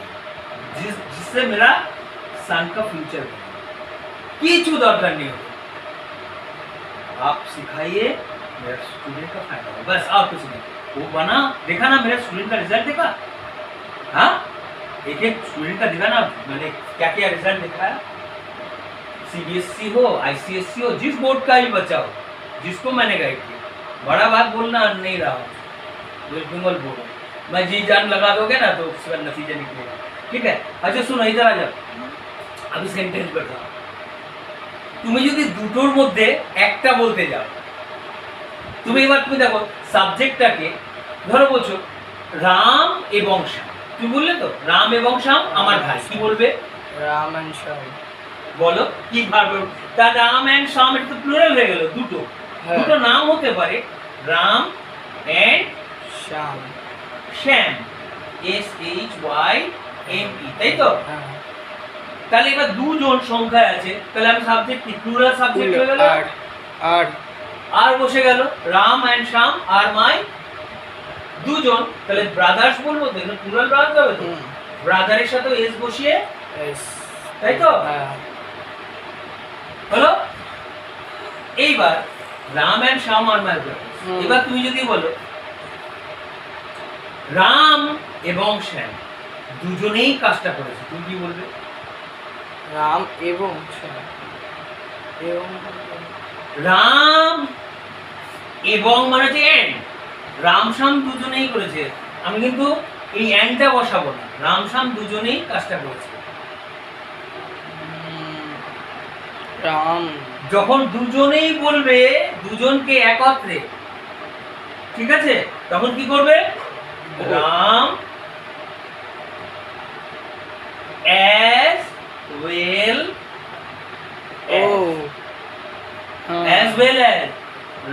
जिससे मेरा सन का फ्यूचर किचू दरकार नहीं हो। आप सिखाइए, मेरा स्टूडेंट का फायदा हो, बस और कुछ नहीं। वो बना, देखा ना मेरा स्टूडेंट का रिजल्ट देखा, हाँ, एक एक स्टूडेंट का देखा ना मैंने क्या क्या रिजल्ट दिखाया। सीबीएसई हो, आईसीएसई हो, जिस बोर्ड का ही बच्चा हो, जिसको मैंने गाइड किया, बड़ा बात बोलना नहीं रहा हूँ, वेस्ट बंगाल बोर्ड हो, मैं जी जान लगा दोगे ना तो उसका नतीजा निकलेगा, ठीक है। अच्छा सुनो, इधर आ जाओ, আমি সেন্টেন্স বের তুমি যদি দুটোর মধ্যে একটা বলতে যাও, তুমি এবার তুমি দেখো সাবজেক্টটাকে ধরো বলছো রাম এবং শ্যাম, তুমি বললে তো রাম এবং শ্যাম আমার ভাই, কি বলবে? রাম এন্ড শ্যাম। বলো কি ভাবে, তা রাম এন্ড শ্যাম এটা তো প্লুরাল হয়ে গেল, দুটো দুটো নাম হতে পারে, রাম এন্ড শ্যাম, শ্যাম, SHYM, তাই তো? তাহলে এবার দুজন সংখ্যা আছে, তাহলে আমি সাবজেক্ট কি প্লুরাল সাবজেক্ট হয়ে গেল, আর বসে গেল রাম এন্ড শ্যাম আর মাই দুজন, তাহলে ব্রাদার্স বলবো তো, এখানে প্লুরাল ব্রাদার্স হবে তো, ব্রাদারের সাথে এস বসিয়ে, তাই তো? হলো। এইবার রাম এন্ড শ্যাম আর মাই ব্রাদার্স, এবার তুমি যদি বলো রাম এবং শ্যাম দুজনেই কাজটা করেছে, তুমি কি বলবে? রাম এবং শ্যাম, রাম এবং মানে হচ্ছে এন্ড, রাম শ্যাম দুজনেই করেছে, আমি কিন্তু এই এন্ডটা বসাবো না, রাম শ্যাম দুজনেই কাজটা করেছে। রাম যখন দুজনেই বলবে, দুজনকে একত্রে, ঠিক আছে, তখন কি করবে? Ram as well Oh. as well as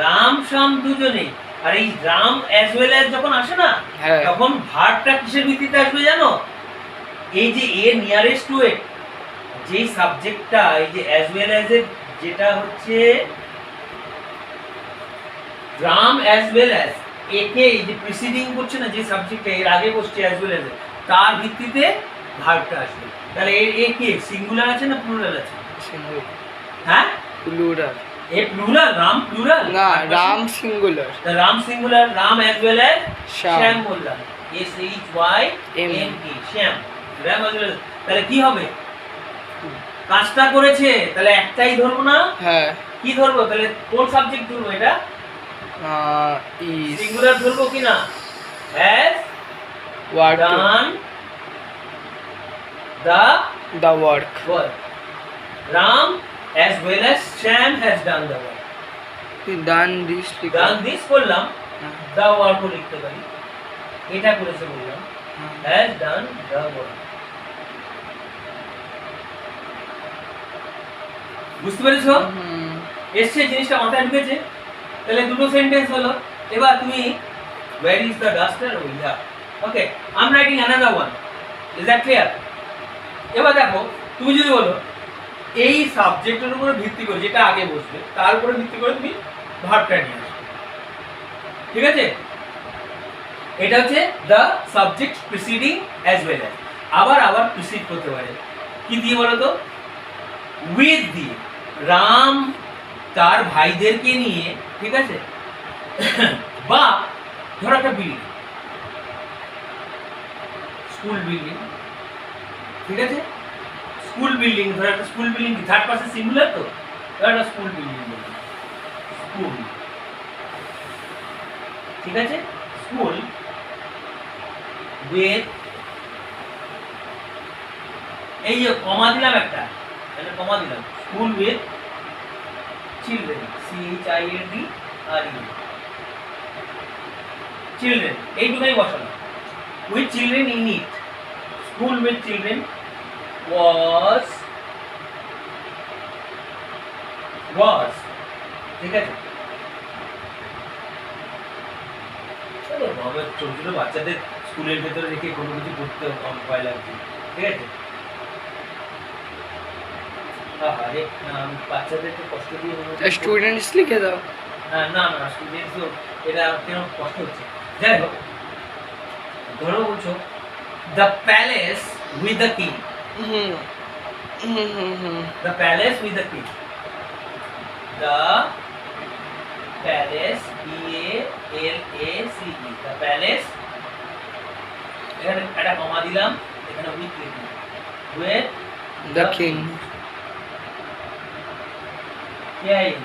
Ram Shyam দুজনে। আর এই রাম as well as যখন আসে না হ্যাঁ। তখন ভার্বটা কিসের ভিত্তিতে আসবে জানো? এই যে এর নিয়ারেস্ট টু ইট যে সাবজেক্টটা এই যে as well as এর যেটা হচ্ছে রাম as well as একে এই যে প্রিসিডিং করছে না যে সাবজেক্টটা এর আগে বসছে as well as এর, তার ভিত্তিতে ভার্বটা আসবে। তাহলে এ কে সিঙ্গুলার আছে না প্লুরাল আছে? সিঙ্গুলার। হ্যাঁ প্লুরাল। এ প্লুরাল, রাম প্লুরাল না, Ram singular. Ram singular, Ram as well as Shyam. Shyam বললাম S H Y M E শ্যাম, রাম as well as। তাহলে কি হবে? কাজটা করেছে তাহলে একটাই ধরবো না? হ্যাঁ। কি ধরবো তাহলে? কোন সাবজেক্ট ধরবো? এটা ইজ সিঙ্গুলার ধরবো কি না? has work done the work. work. Ram as well as Sham has done the work. Done this Done this করলাম, the work ও লিখতে পারি। এটা করেছে বললাম, has done the work. বুঝতে পেরেছো? এসছে জিনিসটা মাথায় ঢুকেছে? তাহলে দুটো সেন্টেন্স হলো। এবার তুমি where is the duster? Oh yeah. Okay, I'm writing another one. Is that clear? এবার দেখো তুমি যদি বলো এই সাবজেক্টের উপরে ভিত্তি করে যেটা আগে বসবে তার উপরে ভিত্তি করে তুমি ভার্বটা নিয়ে আসবে। ঠিক আছে? এটা হচ্ছে the subject preceding as well as। আবার প্রিসিড করতে পারে কি দিয়ে বলো তো? with দিয়ে। রাম তার ভাইদেরকে নিয়ে, ঠিক আছে, বা ধরো একটা বিল্ডিং, স্কুল বিল্ডিং, ঠিক আছে, স্কুল বিল্ডিং, ধরো একটা school building, third person singular তো, ধরো একটা স্কুল বিল্ডিং বলছি, স্কুল, ঠিক আছে, স্কুল উইথ, এই যে কমা দিলাম একটা, এটা কমা দিলাম, school with children, CHILDREN, children, এইটুকুই বসালাম, with children in it, school with children was, ঠিক আছে। ছোট ছোট বাচ্চাদের স্কুলের ভেতরে রেখে কোনো কিছু করতে ভয় লাগছে, ঠিক আছে। আরে বাচ্চাদেরকে কষ্ট দিয়ে স্টুডেন্টস লিখে দাও। না স্টুডেন্টস তো এটা কেন কষ্ট হচ্ছে। যাই হোক, ধরো বলছো the palace with the king, the palace with the king, the palace, PALACE, the palace, এখানে একটা কমা দিলাম, এখানে with লিখলাম, with the king, KING,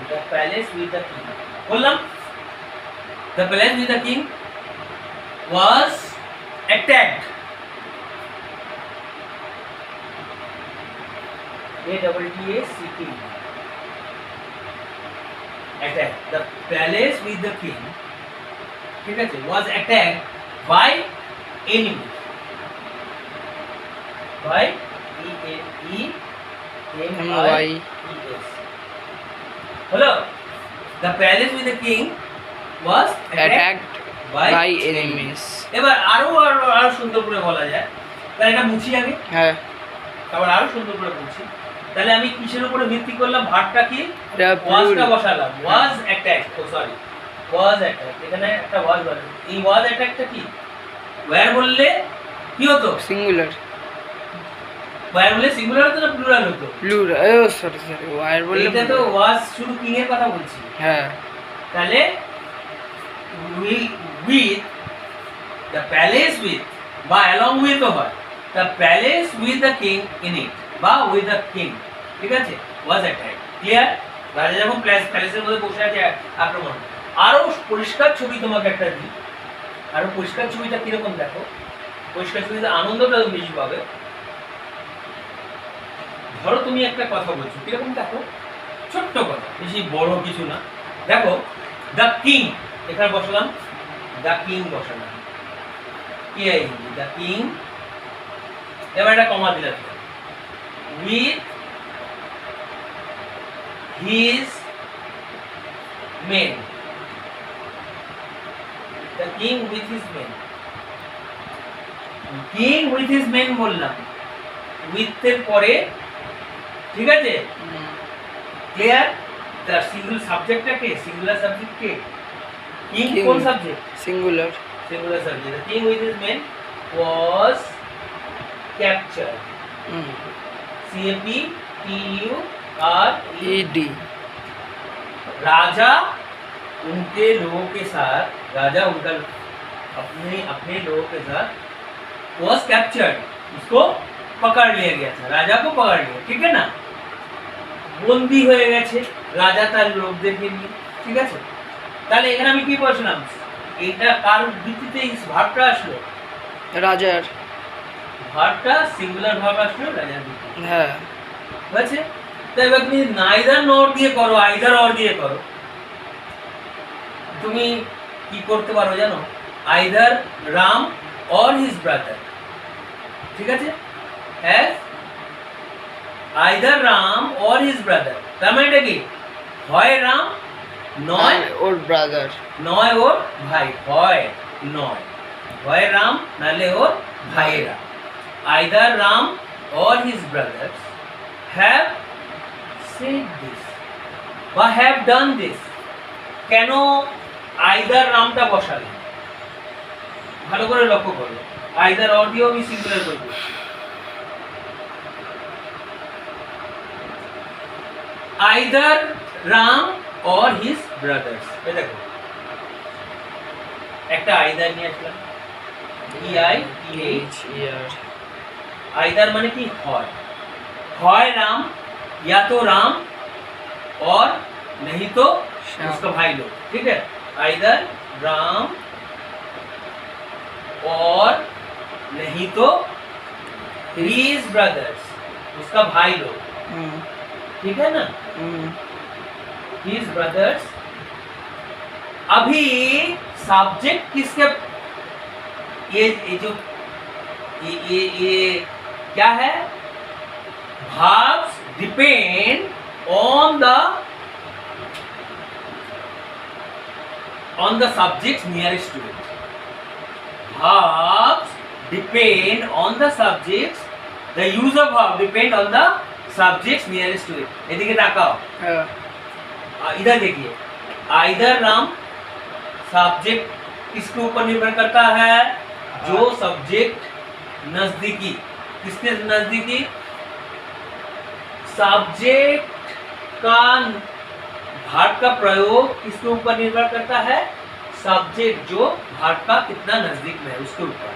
the palace with the king বললাম। the palace with the king was attacked, ATTACK, attack, the palace with the king, ঠিক আছে, was attacked by enemy, by ENEMIES, হলো, the palace with the king was attacked by enemies। এবার আরো সুন্দর করে বলা যায়, তাহলে এটা মুছি আগে, হ্যাঁ, তারপর আরো সুন্দর করে মুছি। তাহলে আমি কিসের উপরে ভিত্তি করলাম? ভার্বটা কি? ওয়াজটা বসালাম, ওয়াজ অ্যাটাক, সরি ওয়াজ অ্যাটাক, এখানে একটা ওয়াজ বলে, এই ওয়াজ অ্যাটাকটা কি? ওয়্যার বললে কি হতো? সিঙ্গুলার। ওয়্যার বললে সিঙ্গুলার হতো না প্লুরাল হতো? প্লুরাল। ও সরি ওয়্যার বললে এটা তো ওয়াজ শুধু কিং এর কথা বলছি। হ্যাঁ, তাহলে with the palace with বা along with ও হয়, the palace with the king in it বা with the king, ঠিক আছে, was attacked, ক্লিয়ার? রাজা যখন প্যালেসের মধ্যে বসে আছে আক্রমণ। আরো পরিষ্কার ছবি তোমাকে একটা দিই, আরো পরিষ্কার ছবিটা কিরকম দেখো, পরিষ্কার ছবিতে আনন্দটা বেশি পাবে। ধরো তুমি একটা কথা বলছো, কিরকম দেখো, ছোট্ট কথা, বেশি বড় কিছু না, দেখো দ্য কিং, এখানে বসালাম দ্য কিং বসালাম, কি দ্য কিং, এবার একটা কমা দিলাম, with his main, the king with his main, king with his main বললাম, উইথ এর পরে, ঠিক আছে, ক্লিয়ার। তার সিঙ্গুলার সাবজেক্টটা কে, সিঙ্গুলার সাবজেক্ট কে, কিং King. কোন subject, singular. singular subject. The king with his men was captured. CAPTURED. राजा उनके लोगों के साथ, राजा उनका अपने अपने लोगों के साथ was captured, उसको पकड़ लिया गया था, राजा को पकड़ लिया, ठीक है ना, বন্দী হয়ে গেছে রাজা তার লোকদেরকে নিয়ে, ঠিক আছে। তাহলে এখানে আমি কি বলছিলাম, এটা কার ভিত্তিতে এই ভার্বটা আসলো, রাজার। ভার্বটা সিঙ্গুলার ভার্ব আসলো রাজার ভিত্তিতে, হ্যাঁ ঠিক আছে। তো এবার তুমি নাইদার নর দিয়ে করো, আইদার অর দিয়ে করো, তুমি কি করতে পারো জানো, either Ram or his brother, ঠিক আছে, has either Ram or his brother, তার মানে এটা কি, হয় রাম নয় ওর ব্রাদার, নয় ওর ভাই, হয় নয়, হয় রাম নালে ওর ভাইয়েরা, either Ram or his brothers have said this বা হ্যাভ ডান দিস। কেন আইদার রামটা বসালে, ভালো করে লক্ষ্য করো, আইদার অর দিয়েও আমি সিঙ্গুলার করব, either Ram or his brothers, এই দেখো একটা আইদার নিয়ে আসলাম, EITH, आइदर माने कि হয়, হয় राम या तो राम और नहीं तो उसका भाई लोग, ठीक है, आइदर राम और नहीं तो his brothers, उसका भाई लोग, ठीक है ना, his brothers। अभी सब्जेक्ट किसके, ये जो ये क्या है, verbs depend on the subjects nearest to it, verbs depend on the subjects, the use of verb depend on the subjects nearest to it। এদিকে তাকাও, इधर देखिए, आइदर राम सब्जेक्ट किसके ऊपर निर्भर करता है, जो सब्जेक्ट नजदीकी, किसके नजदीकी, सब्जेक्ट का भार्ब का प्रयोग किसके ऊपर निर्भर करता है, सब्जेक्ट जो भार्ब का कितना नजदीक में है उसके ऊपर।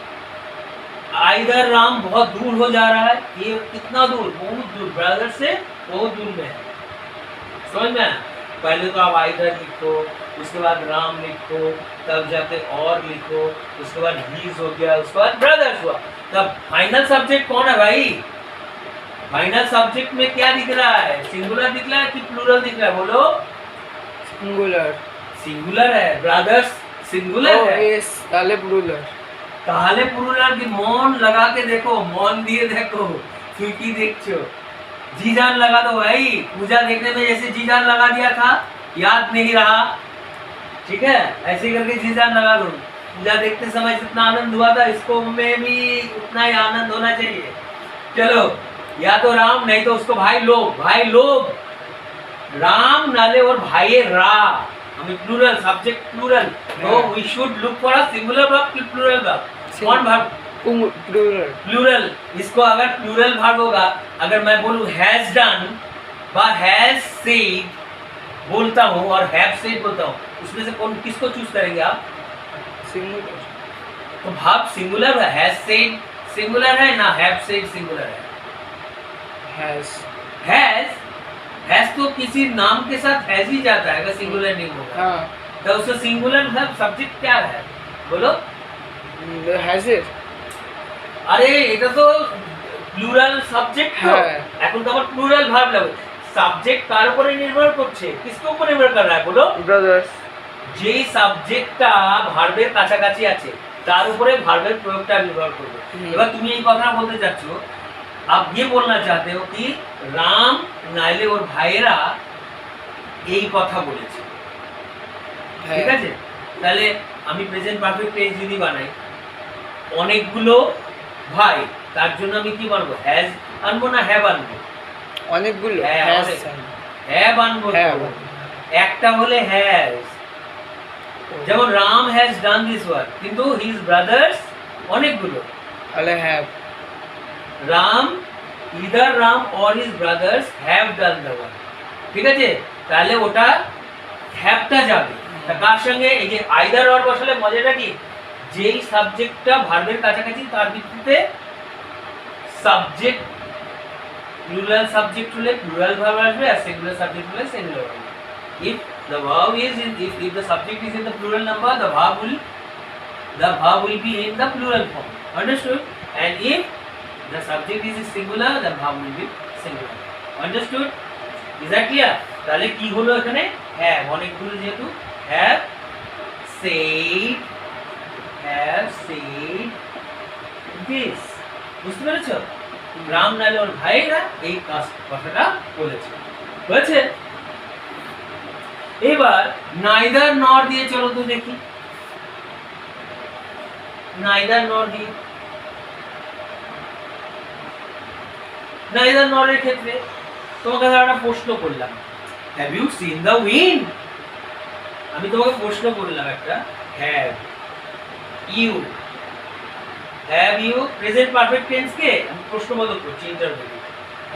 आइदर राम बहुत दूर हो जा रहा है, ये कितना दूर, बहुत दूर, ब्रदर से बहुत दूर में है, समझ में आया? पहले तो आप आइदर लिखो, उसके बाद राम लिखो, तब जाके और लिखो, उसके बाद हीज हो गया, उसके बाद ब्रदर्स हुआ, तब फाइनल सब्जेक्ट कौन है भाई, फाइनल सब्जेक्ट में क्या दिख रहा है, सिंगुलर दिख रहा है कि प्लूरल दिख रहा है, बोलो, सिंगुलर, सिंगुलर है, ब्रदर्स सिंगुलर है, यस, ताले प्लूरल, ताले प्लूरल की मन लगा के देखो, मन दिए देखो, क्योंकि देखो जी जान लगा दो भाई, पूजा देखने में जैसे जी जान लगा दिया था, याद नहीं रहा, ठीक है, ऐसे करके जी जान लगा दो, पूजा देखते समय जितना आनंद हुआ था इसको में भी उतना ही आनंद होना चाहिए। चलो, या तो राम नहीं तो उसको भाई लोग, भाई लोग, राम नाले और भाई रा, हमें प्लूरल सब्जेक्ट प्लूरल, तो we should look for a singular verb कि प्लूरल वर्ब, कौन वर्ब, प्लूरल, प्लूरल। इसको अगर प्लूरल वर्ब होगा, अगर मैं बोलूं हैज डन बा हैज सेड बोलता हूं और हैव सेड बोलता हूं, उसमें से कौन किसको चूज करेंगे आप, सिंगुलर, तो वर्ब सिंगुलर है, हैज सेड सिंगुलर है ना, हैव सेड सिंगुलर है, हैज, हैज तो किसी नाम के साथ हैज ही जाता है, अगर सिंगुलर नहीं होगा, हाँ, तो उसका सिंगुलर वर्ब सब्जेक्ट क्या है, बोलो, हैज इट, আরে এটা তো প্লুরাল সাবজেক্ট তো, হ্যাঁ। এখন তো আবার প্লুরাল ভার্ব লাগবে, সাবজেক্ট কার উপরে নির্ভর করছে, কিসকে উপর নির্ভর कर रहा है, बोलो, ब्रदर्स, যেই সাবজেক্টটা ভার্বের কাছাকাছি আছে তার উপরে ভার্বের প্রয়োগটা নির্ভর করবে। এবার তুমি এই কথা বলতে চাচ্ছ, आप ये बोलना चाहते हो कि রাম নাইলে ওর ভাইয়েরা এই কথা বলেছে, ঠিক আছে? তাহলে আমি প্রেজেন্ট পারফেক্ট টেন্স যদি বানাই, অনেকগুলো ভাই, তার জন্য আমি কি বানাবো? হ্যাজ আনবো না হ্যাভ আনবো? অনেকগুলো হ্যাঁ, হ্যাজ হ্যাভ আনবো তো। হ্যাভ। একটা হলে হ্যাজ, যেমন Ram has done this work, কিন্তু হিজ ব্রাদার্স অনেকগুলো। তাহলে have. Ram, either Ram or his brothers have done the work, ঠিক আছে? তাহলে ওটা হ্যাভটা যাবে। তা কার সঙ্গে? এই যে আইদার অর বসালে মজাটা কি, যেই সাবজেক্টটা ভার্বের কাছাকাছি তার ভিত্তিতে সাবজেক্ট, প্লুরাল সাবজেক্ট হলে প্লুরাল ভার্ব আসবে, আর সিঙ্গুলার সাবজেক্ট হলে singular verb. If the verb is in, if the subject is in the plural number, the verb will be in the plural form. Understood? And if the subject is singular, the verb will be singular. Understood? Is that clear? তাহলে কি হলো এখানে? হ্যাঁ, অনেকগুলো যেহেতু have said this, বুঝতে পেরেছো? রাম নাইলে ওর ভাইরা এই কথাটা বলেছে, বুঝেছে? এবার নাইদার নর দিয়ে চলো তো দেখি, নাইদার নর দিয়ে, নাইদার নরের ক্ষেত্রে তোমাকে একটা প্রশ্ন করলাম, have you seen the wind? আমি তোমাকে প্রশ্ন করলাম একটা, have you present perfect tense কে আমি প্রশ্নবোধক করছি, interview.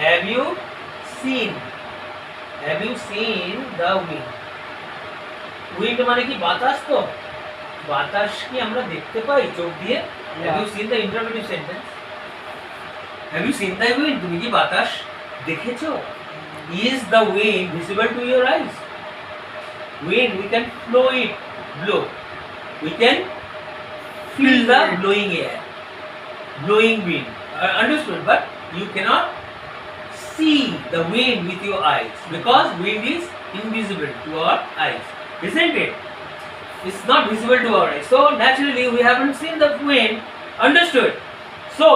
Have you seen the wind? Wind মানে কি? বাতাস। তো বাতাস কি আমরা দেখতে পাই চোখ দিয়ে? Have you seen the interview sentence, have you seen the wind? তুমি কি বাতাস দেখেছো? Is the wind visible to your eyes? Wind we can blow, we can feel the blowing air, blowing wind, understood? But you cannot see the wind with your eyes because wind is invisible to our eyes, isn't it? It's not visible to our eyes, so naturally we haven't seen the wind. Understood? So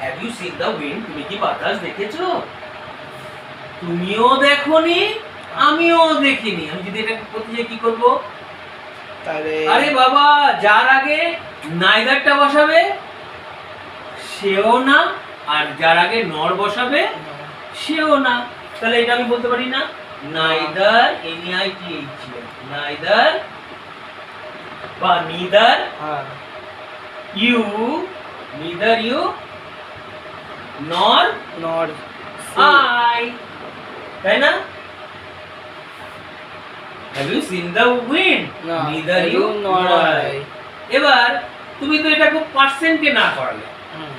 have you seen the wind? তুমি কি বাতাস দেখেছো? তুমিও দেখোনি, আমিও দেখিনি। আমি যদি এটা করতে যাই কি করব? তাহলে আরে বাবা, যার আগে নাইদারটা বসাবে সেও না, আর যার আগে নর বসাবে সেও না। তাহলে এটা আমি বলতে পারি না নাইদার, NEITH, নাইদার বা নিদার ইউ নর আই, তাই না? Have you seen the wind? Neither you nor I. এবার তুমি তো এটা খুব পার্সেন্টকে না করালে,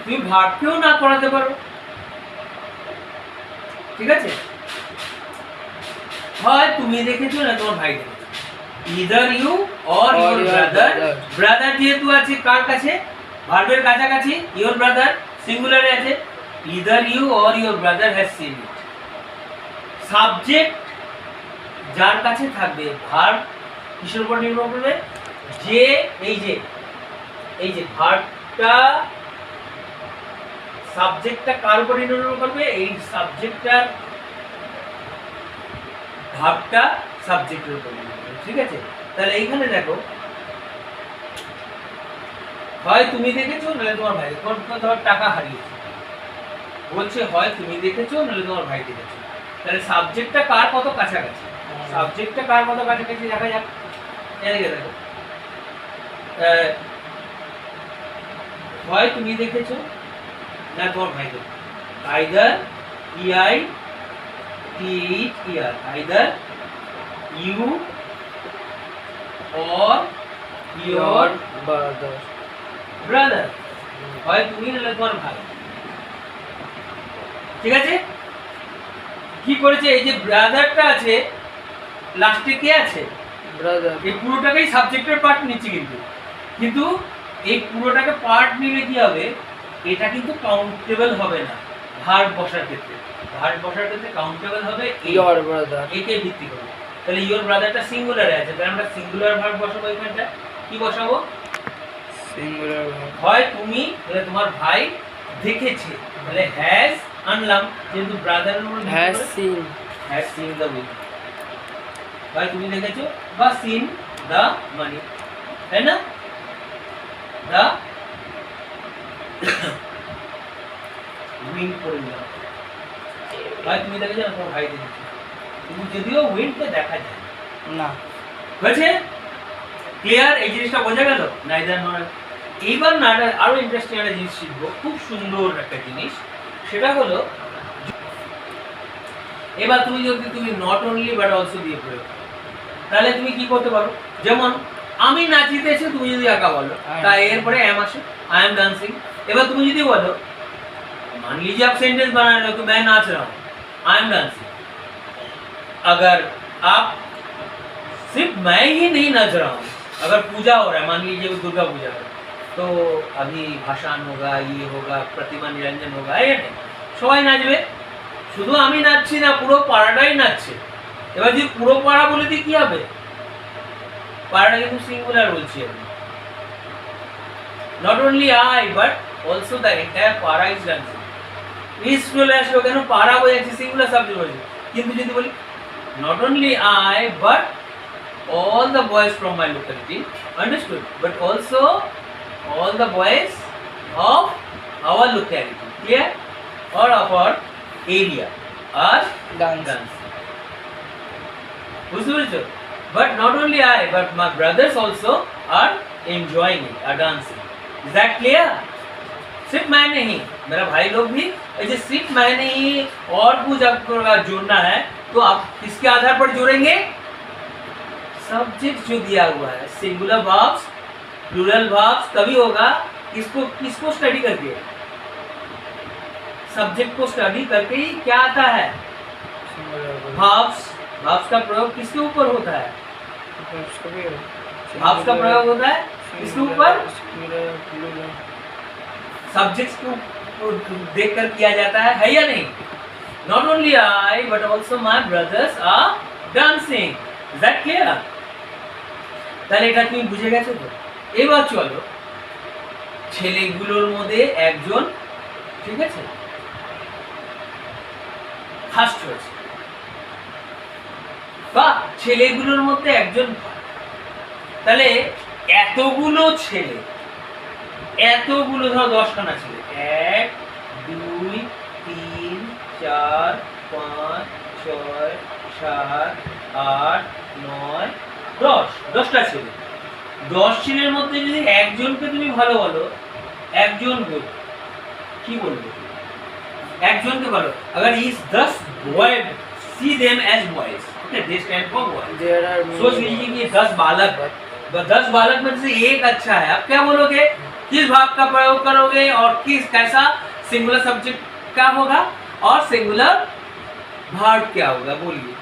তুমি ভার্বকেও না করাতে পারো, ঠিক আছে? হয় তুমি দেখেছো না তোমার ভাই দেখেছো, either you or your brother. Brother যেহেতু আছে কার কাছে? ভার্বের কাছাকাছি, your brother সিঙ্গুলারে আছে, either you or your brother has seen it. Subject যার কাছে থাকবে, ভার্ব কিসের উপর নির্ভর করবে? যে এই যে ভার্বটা, সাবজেক্টটা কার উপর নির্ভর করবে? এই সাবজেক্টটার ভার্বটা সাবজেক্টের উপর নির্ভর করবে, ঠিক আছে? তাহলে এইখানে দেখো, হয় তুমি দেখেছো নাহলে তোমার ভাই, তোমার টাকা হারিয়েছে, বলছে হয় তুমি দেখেছো নাহলে তোমার ভাই দেখেছো। তাহলে সাবজেক্টটা কার কত কাছাকাছি? সাবজেক্টটা কার কত কাছাকাছি দেখা যাক। এদিকে দেখো, হয় তুমি দেখেছো না তোমার ভাই দেখেছো। Either EITHER, either you or your brother, হয় তুমি নাহলে তোমার ভাই, ঠিক আছে? কি করেছে? এই যে ব্রাদারটা আছে লাস্টে কে আছে? ব্রাদার। এই পুরোটাকেই সাবজেক্টের পার্ট নিচ্ছে, কিন্তু এই পুরোটাকে পার্ট নিলে কি হবে? এটা কিন্তু কাউন্টেবল হবে না ভার্ব বসার ক্ষেত্রে। ভার্ব বসার ক্ষেত্রে কাউন্টেবল হবে ইয়োর ব্রাদার, একে ভিত্তি করে। তাহলে ইওর ব্রাদারটা সিঙ্গুলারে আছে, তাহলে আমরা সিঙ্গুলার ভার্ব বসাবো এখানটা। কি বসাবো? Singular verb. হয় তুমি, তাহলে তোমার ভাই দেখেছে, তাহলে হ্যাজ আনলাম, যেহেতু ব্রাদারের উপর has seen. Has seen the will, ভাই তুমি দেখেছো, বা সিন দ্য মানি, তাই না? দ্য উইন্ড করে দিলাম, ভাই তুমি দেখেছো না, তোমার ভাই দেখেছো, কিন্তু যদিও উইন্ডকে দেখা যায় না। হয়েছে? ক্লিয়ার? এই জিনিসটা বোঝা গেল? নাইদার নর। এইবার না আরো ইন্টারেস্টিং একটা জিনিস শিখবো, খুব সুন্দর একটা জিনিস, সেটা হলো এবার তুমি যদি তুমি নট অনলি বাট অলসো দিয়ে প্রয়োগ করো, তাহলে তুমি কি করতে পারো? যেমন আমি নাচিতেছি, তুমি যদি একা বলো, তাই এরপরে এম আসে, आई एम डांसिंग। এবার তুমি যদি বলো, मान लीजिए आप सेंटेंस बना रहे हो तो मैं नाच रहा हूँ, आई एम डांसिंग। अगर आप सिर्फ मैं ही नहीं नाच रहा हूँ, अगर पूजा हो रहा है, मान लीजिए वो दुर्गा पूजा है, तो अभी भाषण होगा, ये होगा, प्रतिमा निरंजन होगा, है या नहीं? সবাই নাচবে, শুধু আমি নাচছি না, পুরো পাড়াটাই নাচছে। এবার যদি পুরো পাড়া বলে দিই কি হবে? পাড়াটা কিন্তু সিঙ্গুলার বলছি আমি, not only I but also the entire পাড়া ইজ ডান্সিং। ইজ চলে আসলো কেন? পাড়া বোঝাচ্ছি, সিঙ্গুলার সাবজেক্ট বলছি। কিন্তু যদি বলি not only I but all the boys from my locality, understood, but also all the boys of our locality, clear, or of our area are Dance. বুঝতে পেরেছো? But not only I but my brothers also are enjoying it, are dancing. Is that clear? सिर्फ मैं नहीं, मेरा भाई लोग भी। ऐसे सिर्फ मैं नहीं और कुछ आपको जोड़ना है तो आप किसके आधार पर जोड़ेंगे? सब्जेक्ट जो दिया हुआ है, सिंगुलर वर्ब्स, प्लूरल वर्ब्स तभी होगा किसको किसको स्टडी करके, सब्जेक्ट को स्टडी करके ही क्या आता है? वर्ब्स। वर्ब्स का प्रयोग किसके ऊपर होता है? वर्ब्स का प्रयोग होता है किसके ऊपर? सब्जेक्ट्स को देख कर किया जाता है या नहीं? Not only I but also my brothers are dancing. Is that clear? তাহলে এটা তুমি বুঝে গেছো তো? এবার চলো ছেলেগুলোর মধ্যে একজন, ঠিক আছে, ফার্স্ট হয়েছে, বা ছেলেগুলোর মধ্যে একজন, তাহলে এতগুলো ছেলে, এতগুলো ধরো 10খানা ছেলে, 1 2 3 4 5 6 7 8 9 10টা ছেলে। 10 ছেলের মধ্যে যদি একজনকে তুমি ভালো বলো, একজন বল, কি বলবে? একজনকে বলো। अगर इस 10 boy see them as boys, okay, they stand for boys. There are सोच लीजिए कि 10 बालक, 10 बालक में से एक अच्छा है, आप क्या बोलोगे? किस भाव का प्रयोग करोगे और किस कैसा सिंगुलर सब्जेक्ट क्या होगा और सिंगुलर भार्ब क्या होगा? बोलिए।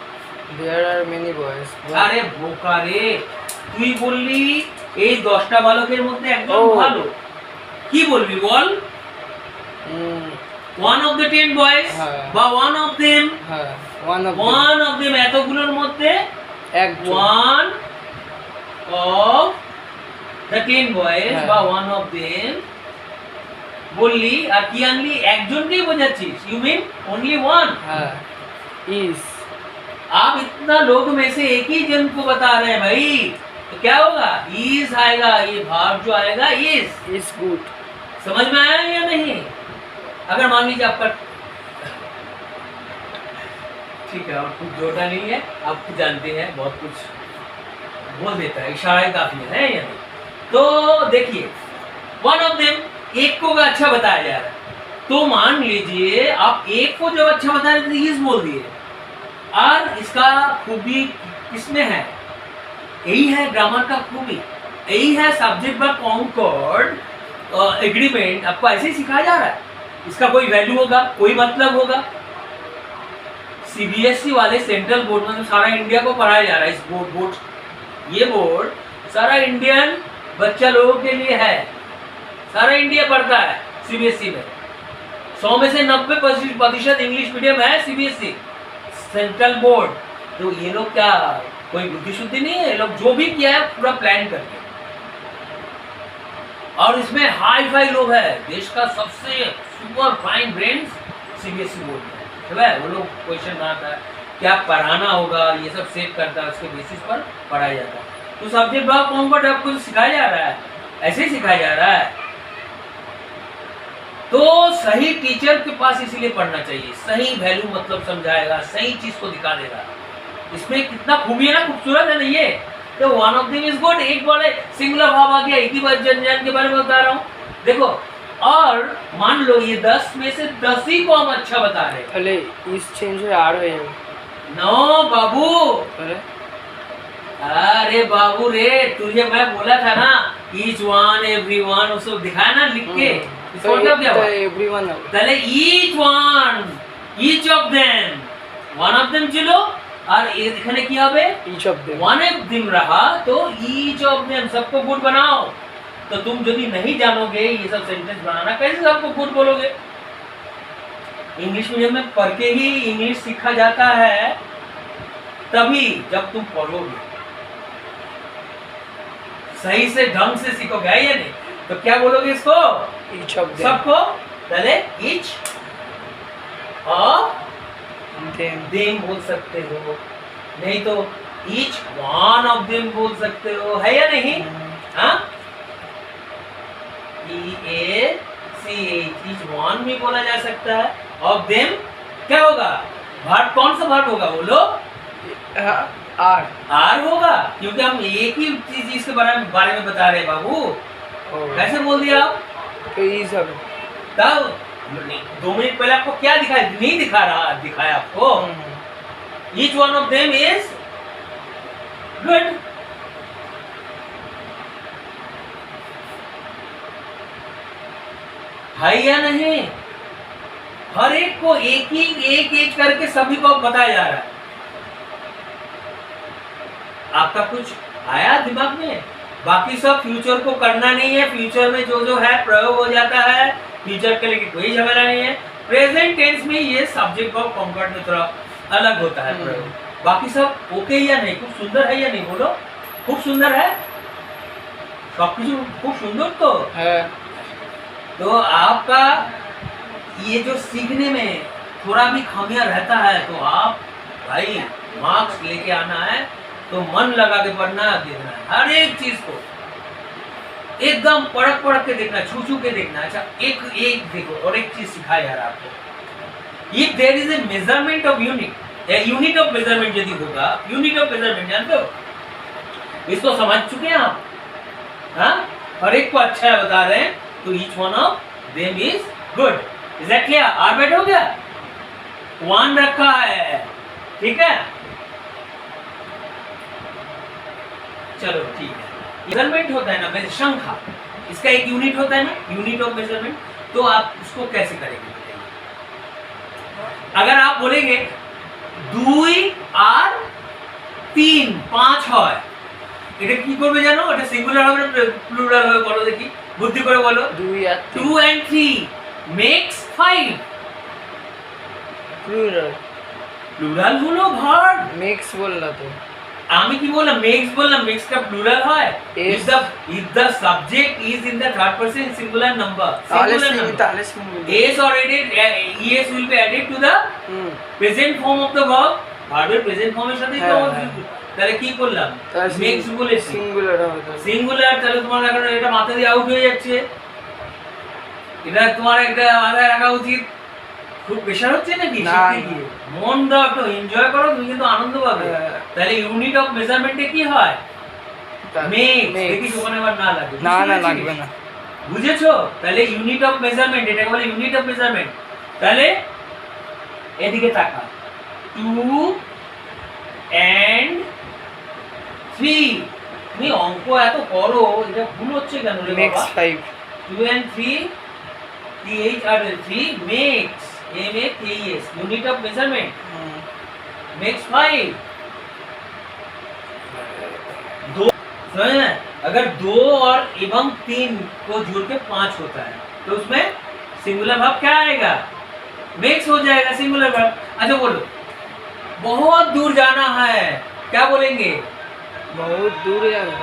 There are many boys. আরে বোকা রে, তুই বললি এই 10টা বালকের মধ্যে একজন ভালো, কি বলবি বল? one of the 10 boys বা one of them, হ্যাঁ, one of them, এতগুলোর মধ্যে একজন। one of the 10 boys বা one of them বললি, আর কি আনলি? একজনকেই বোঝাচ্ছিস, you mean only one? হ্যাঁ, is। आप इतना लोग में से एक ही जन को बता रहे हैं भाई, तो क्या होगा? इज आएगा, ये भाव जो आएगा इज। is good। समझ में आया या नहीं? अगर मान लीजिए आपका, ठीक है, और कुछ जोड़ना नहीं है, आप जानते हैं बहुत कुछ बोल देता है, इशारा ही काफी है या नहीं? तो देखिए, वन ऑफ देम, एक को अच्छा बताया जा रहा है, तो मान लीजिए आप एक को जब अच्छा बता रहे थे इज बोल दिए, और इसका खूबी किसमें है? यही है ग्रामर का खूबी, यही है सब्जेक्ट वर्ब कॉन्कॉर्ड एग्रीमेंट, आपको ऐसे ही सिखाया जा रहा है। इसका कोई वैल्यू होगा, कोई मतलब होगा। सीबीएसई वाले सेंट्रल बोर्ड में तो सारा इंडिया को पढ़ाया जा रहा है, इस बोर्ड ये बोर्ड सारा इंडियन बच्चा लोगों के लिए है, सारा इंडिया पढ़ता है सीबीएसई में। 100 में से 90% इंग्लिश मीडियम है सीबीएसई सेंट्रल बोर्ड। तो ये लोग क्या कोई बुद्धि शुद्धि नहीं है, ये लोग जो भी किया है पूरा प्लान करके। और इसमें हाई फाई लोग है, देश का सबसे super fine brains CBSE board में, ठीक है। वो लोग क्वेश्चन बनाता है, क्या पढ़ाना होगा, ये सब सेव करता है, उसके बेसिस पर पढ़ाया जाता है। तो सब्जेक्ट भाव कॉम्पोर्ट आपको सिखाया जा रहा है, ऐसे ही सिखाया जा रहा है। तो सही टीचर के पास इसीलिए पढ़ना चाहिए, सही वैल्यू मतलब समझाएगा, सही चीज को दिखा देगा। इसमें कितना खूबी है ना, खूबसूरत है ना ये। तो one of them is good, एक बार सिंगुलर भाव आ गया, एक ही बार जन के बारे में बता रहा हूँ। देखो, और मान लो ये 10 में से 10 ही को हम अच्छा बता रहे हैं। তাহলে ইস চেঞ্জ হয়ে আর হয়ে যাবে। नो बाबू, তাহলে अरे बाबू रे, तुझे मैं बोला था ना ईच वन एवरी वन, उसको दिखाया ना लिख के। इसका मतलब क्या हुआ? এভরিওয়ান হবে। তাহলে each one, each of them, one of them ছিল, আর এখানে কি হবে? Each of them. One of them रहा, तो ईच ऑफ देम, सबको गुड बनाओ। तो तुम यदि नहीं जानोगे ये सब सेंटेंस बनाना, कैसे सबको गुड बोलोगे? इंग्लिश मीडियम में पढ़ के ही इंग्लिश सीखा जाता है, तभी जब तुम पढ़ोगे सही से ढंग से सीखोगे, है या नहीं? तो क्या बोलोगे इसको? Each of them. सबको, पहले ईच और देम। देम बोल सकते हो, नहीं तो ईच वन ऑफ देम बोल सकते हो, है या नहीं? हाँ, ईच वन भी बोला जा सकता है। ऑफ देम क्या होगा? वर्ब, कौन सा वर्ब होगा बोलो? आर। आर होगा, क्योंकि हम एक ही चीज के बारे में बता रहे हैं बाबू। कैसे बोल दिया आप? तो इज হবে। तब 2 मिनट पहले आपको क्या दिखाया? नहीं दिखाया आपको। Each one of them is good. है या नहीं? हर एक को एक करके सभी को बताया जा रहा है। आपका कुछ आया दिमाग में? बाकी सब फ्यूचर को करना नहीं है, फ्यूचर में जो है प्रयोग हो जाता है, फ्यूचर के लिए कोई झमेला नहीं है। प्रेजेंट टेंस में ये सब्जेक्ट वर्ब कॉम्पाउंड में थोड़ा अलग होता है प्रयोग। बाकी सब ओके या नहीं? खूब सुंदर है या नहीं? बोलो, खूब सुंदर है, सब कुछ खूब सुंदर तो है। तो आपका ये जो सीखने में थोड़ा भी खामियां रहता है, तो आप भाई मार्क्स लेके आना है, तो मन लगा के पढ़ना, देखना है हर एक चीज को, एकदम पढ़ के देखना, छू के देखना। अच्छा, एक देखो, और एक चीज सिखा यार आपको, if there is a measurement of unit of measurement यदि होगा, यूनिट ऑफ मेजरमेंट जानते हो? इसको समझ चुके हैं आप? हाँ, हर एक को अच्छा है बता रहे हैं, तो each one of them is good. Is that clear? Orbit हो गया, वन रखा है, ठीक है। चलो ठीक है। मेजरमेंट होता है ना, संख्या, इसका एक यूनिट होता है ना, यूनिट ऑफ मेजरमेंट। तो आप उसको कैसे करेंगे? अगर आप बोलेंगे 2 আর 3 5 হয়, এটা কি করবে জানো? এটা সিঙ্গুলার হবে না প্লুরাল হবে? বলো দেখি, বুদ্ধি করে বলো। 2 and 3 makes 5। প্লুরাল। প্লুরাল হলো ভার্ব। মিক্স বললা তো। আমি কি বললাম? মেক্স বললাম। মেক্স का প্লুরাল হয় Yes. if the subject is in the third person singular number, তাহলে singular number, তাহলে singular. s or added es will be added to the present form of the verb, ভার্বের present ফর্মের সাথেই তো হ্যাঁ। তাহলে কি করলাম? মেক্স বলেছি, সিঙ্গুলার হবে। সিঙ্গুলার। তাহলে তোমার এখন এটা মাথা দিয়ে আউট হয়ে যাচ্ছে, এটা তোমার একটা মাথায় রাখা উচিত। খুব প্রেশার হচ্ছে নাকি? না, শিখতে গিয়ে মন দাও, একটু এনজয় করো, তুমি কিন্তু আনন্দ পাবে। হ্যাঁ। তাহলে ইউনিট অফ মেজারমেন্টে কি হয়? মেক্স। দেখি ওখানে আবার না লাগে। না না বুঝতে লাগবে পেরেছিস? না। বুঝেছো? তাহলে ইউনিট অফ মেজারমেন্ট, এটাকে বলে ইউনিট অফ মেজারমেন্ট। তাহলে এদিকে তাকা, 2 and 3। তুমি অঙ্ক এত করো, এটা ভুল হচ্ছে কেন রে মিক্স বাবা? 5। 2 and 3 3 makes MAKES, unit of measurement, makes 5। दो समझ में? अगर 2 और एवं 3 को जोड़ के 5 होता है, तो उसमें सिंगुलर वर्ब क्या आएगा? मेक्स हो जाएगा सिंगुलर वर्ब। अच्छा बोलो, बहुत दूर जाना है, क्या बोलेंगे? बहुत दूर जाना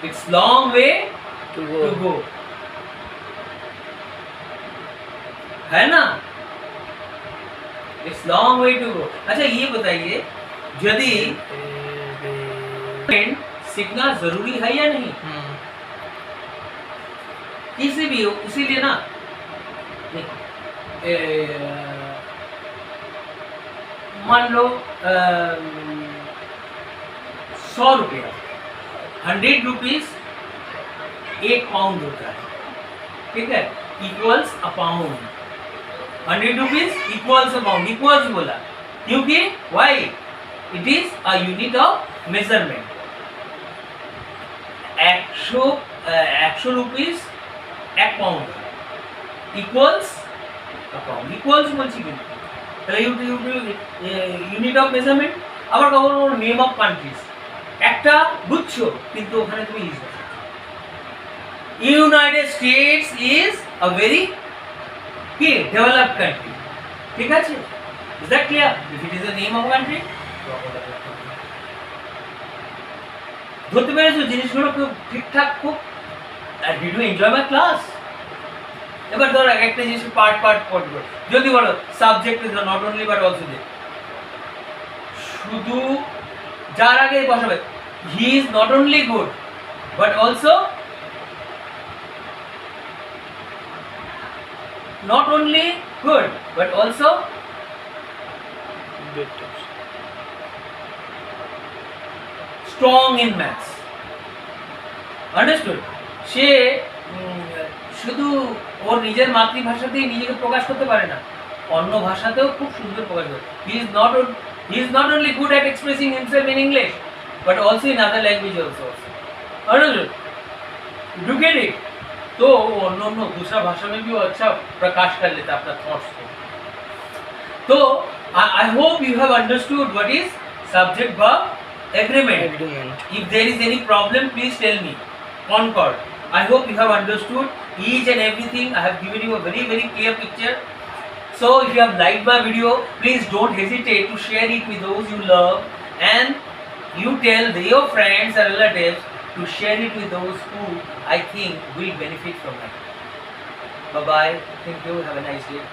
It's long way to to गो। go, है ना? It's long way to go. अच्छा ये बताइए, यदि सीखना जरूरी है या नहीं? किसी भी हो, इसीलिए ना मान लो 100 रुपया, 100 रुपीज 1 पाउंड होता है, ठीक है, equals a pound. 100 rupees equals a pound, equals बोला क्योंकि why, it is a unit of measurement. 100 rupees 1 pound equals a pound, equals বলছি কিন্তু তাহলে ইউনিট অফ মেজারমেন্ট। আবার কখনো নেম অফ কান্ট্রিজ, একটা বুঝছো কিন্তু ওখানে তুমি ইউজ করছো। United States is a very key developed country, ঠিক আছে? Is that clear? If it is the name of country, ধরতে পেরেছো জিনিসগুলো খুব ঠিকঠাক খুব। Did you enjoy my class? এবার ধরো একটা জিনিস পার্ট পড়বে, যদি বলো subject is not only but also they, শুধু যার আগে বসাবে he is not only good but also, not only good but also strong in maths. Understood? সে শুধু ওর নিজের মাতৃভাষাতেই নিজেকে প্রকাশ করতে পারে না, অন্য ভাষাতেও খুব সুন্দর প্রকাশ করে। হি is not only good at expressing himself in English but also in other language also. Understood? Do get it? तो अन्य दूसरा भाषा में भी वो अच्छा प्रकाश कर लेता अपना थॉट्स को। तो I hope you have understood what is subject verb agreement. If there is any problem please tell me. Concord. I hope you have understood each and everything. I have given you a very clear picture. So if you have liked my video, please don't hesitate to share it with those you love, and you tell your friends and relatives to share it with those who I think will benefit from it. Bye bye. Thank you. Have a nice day.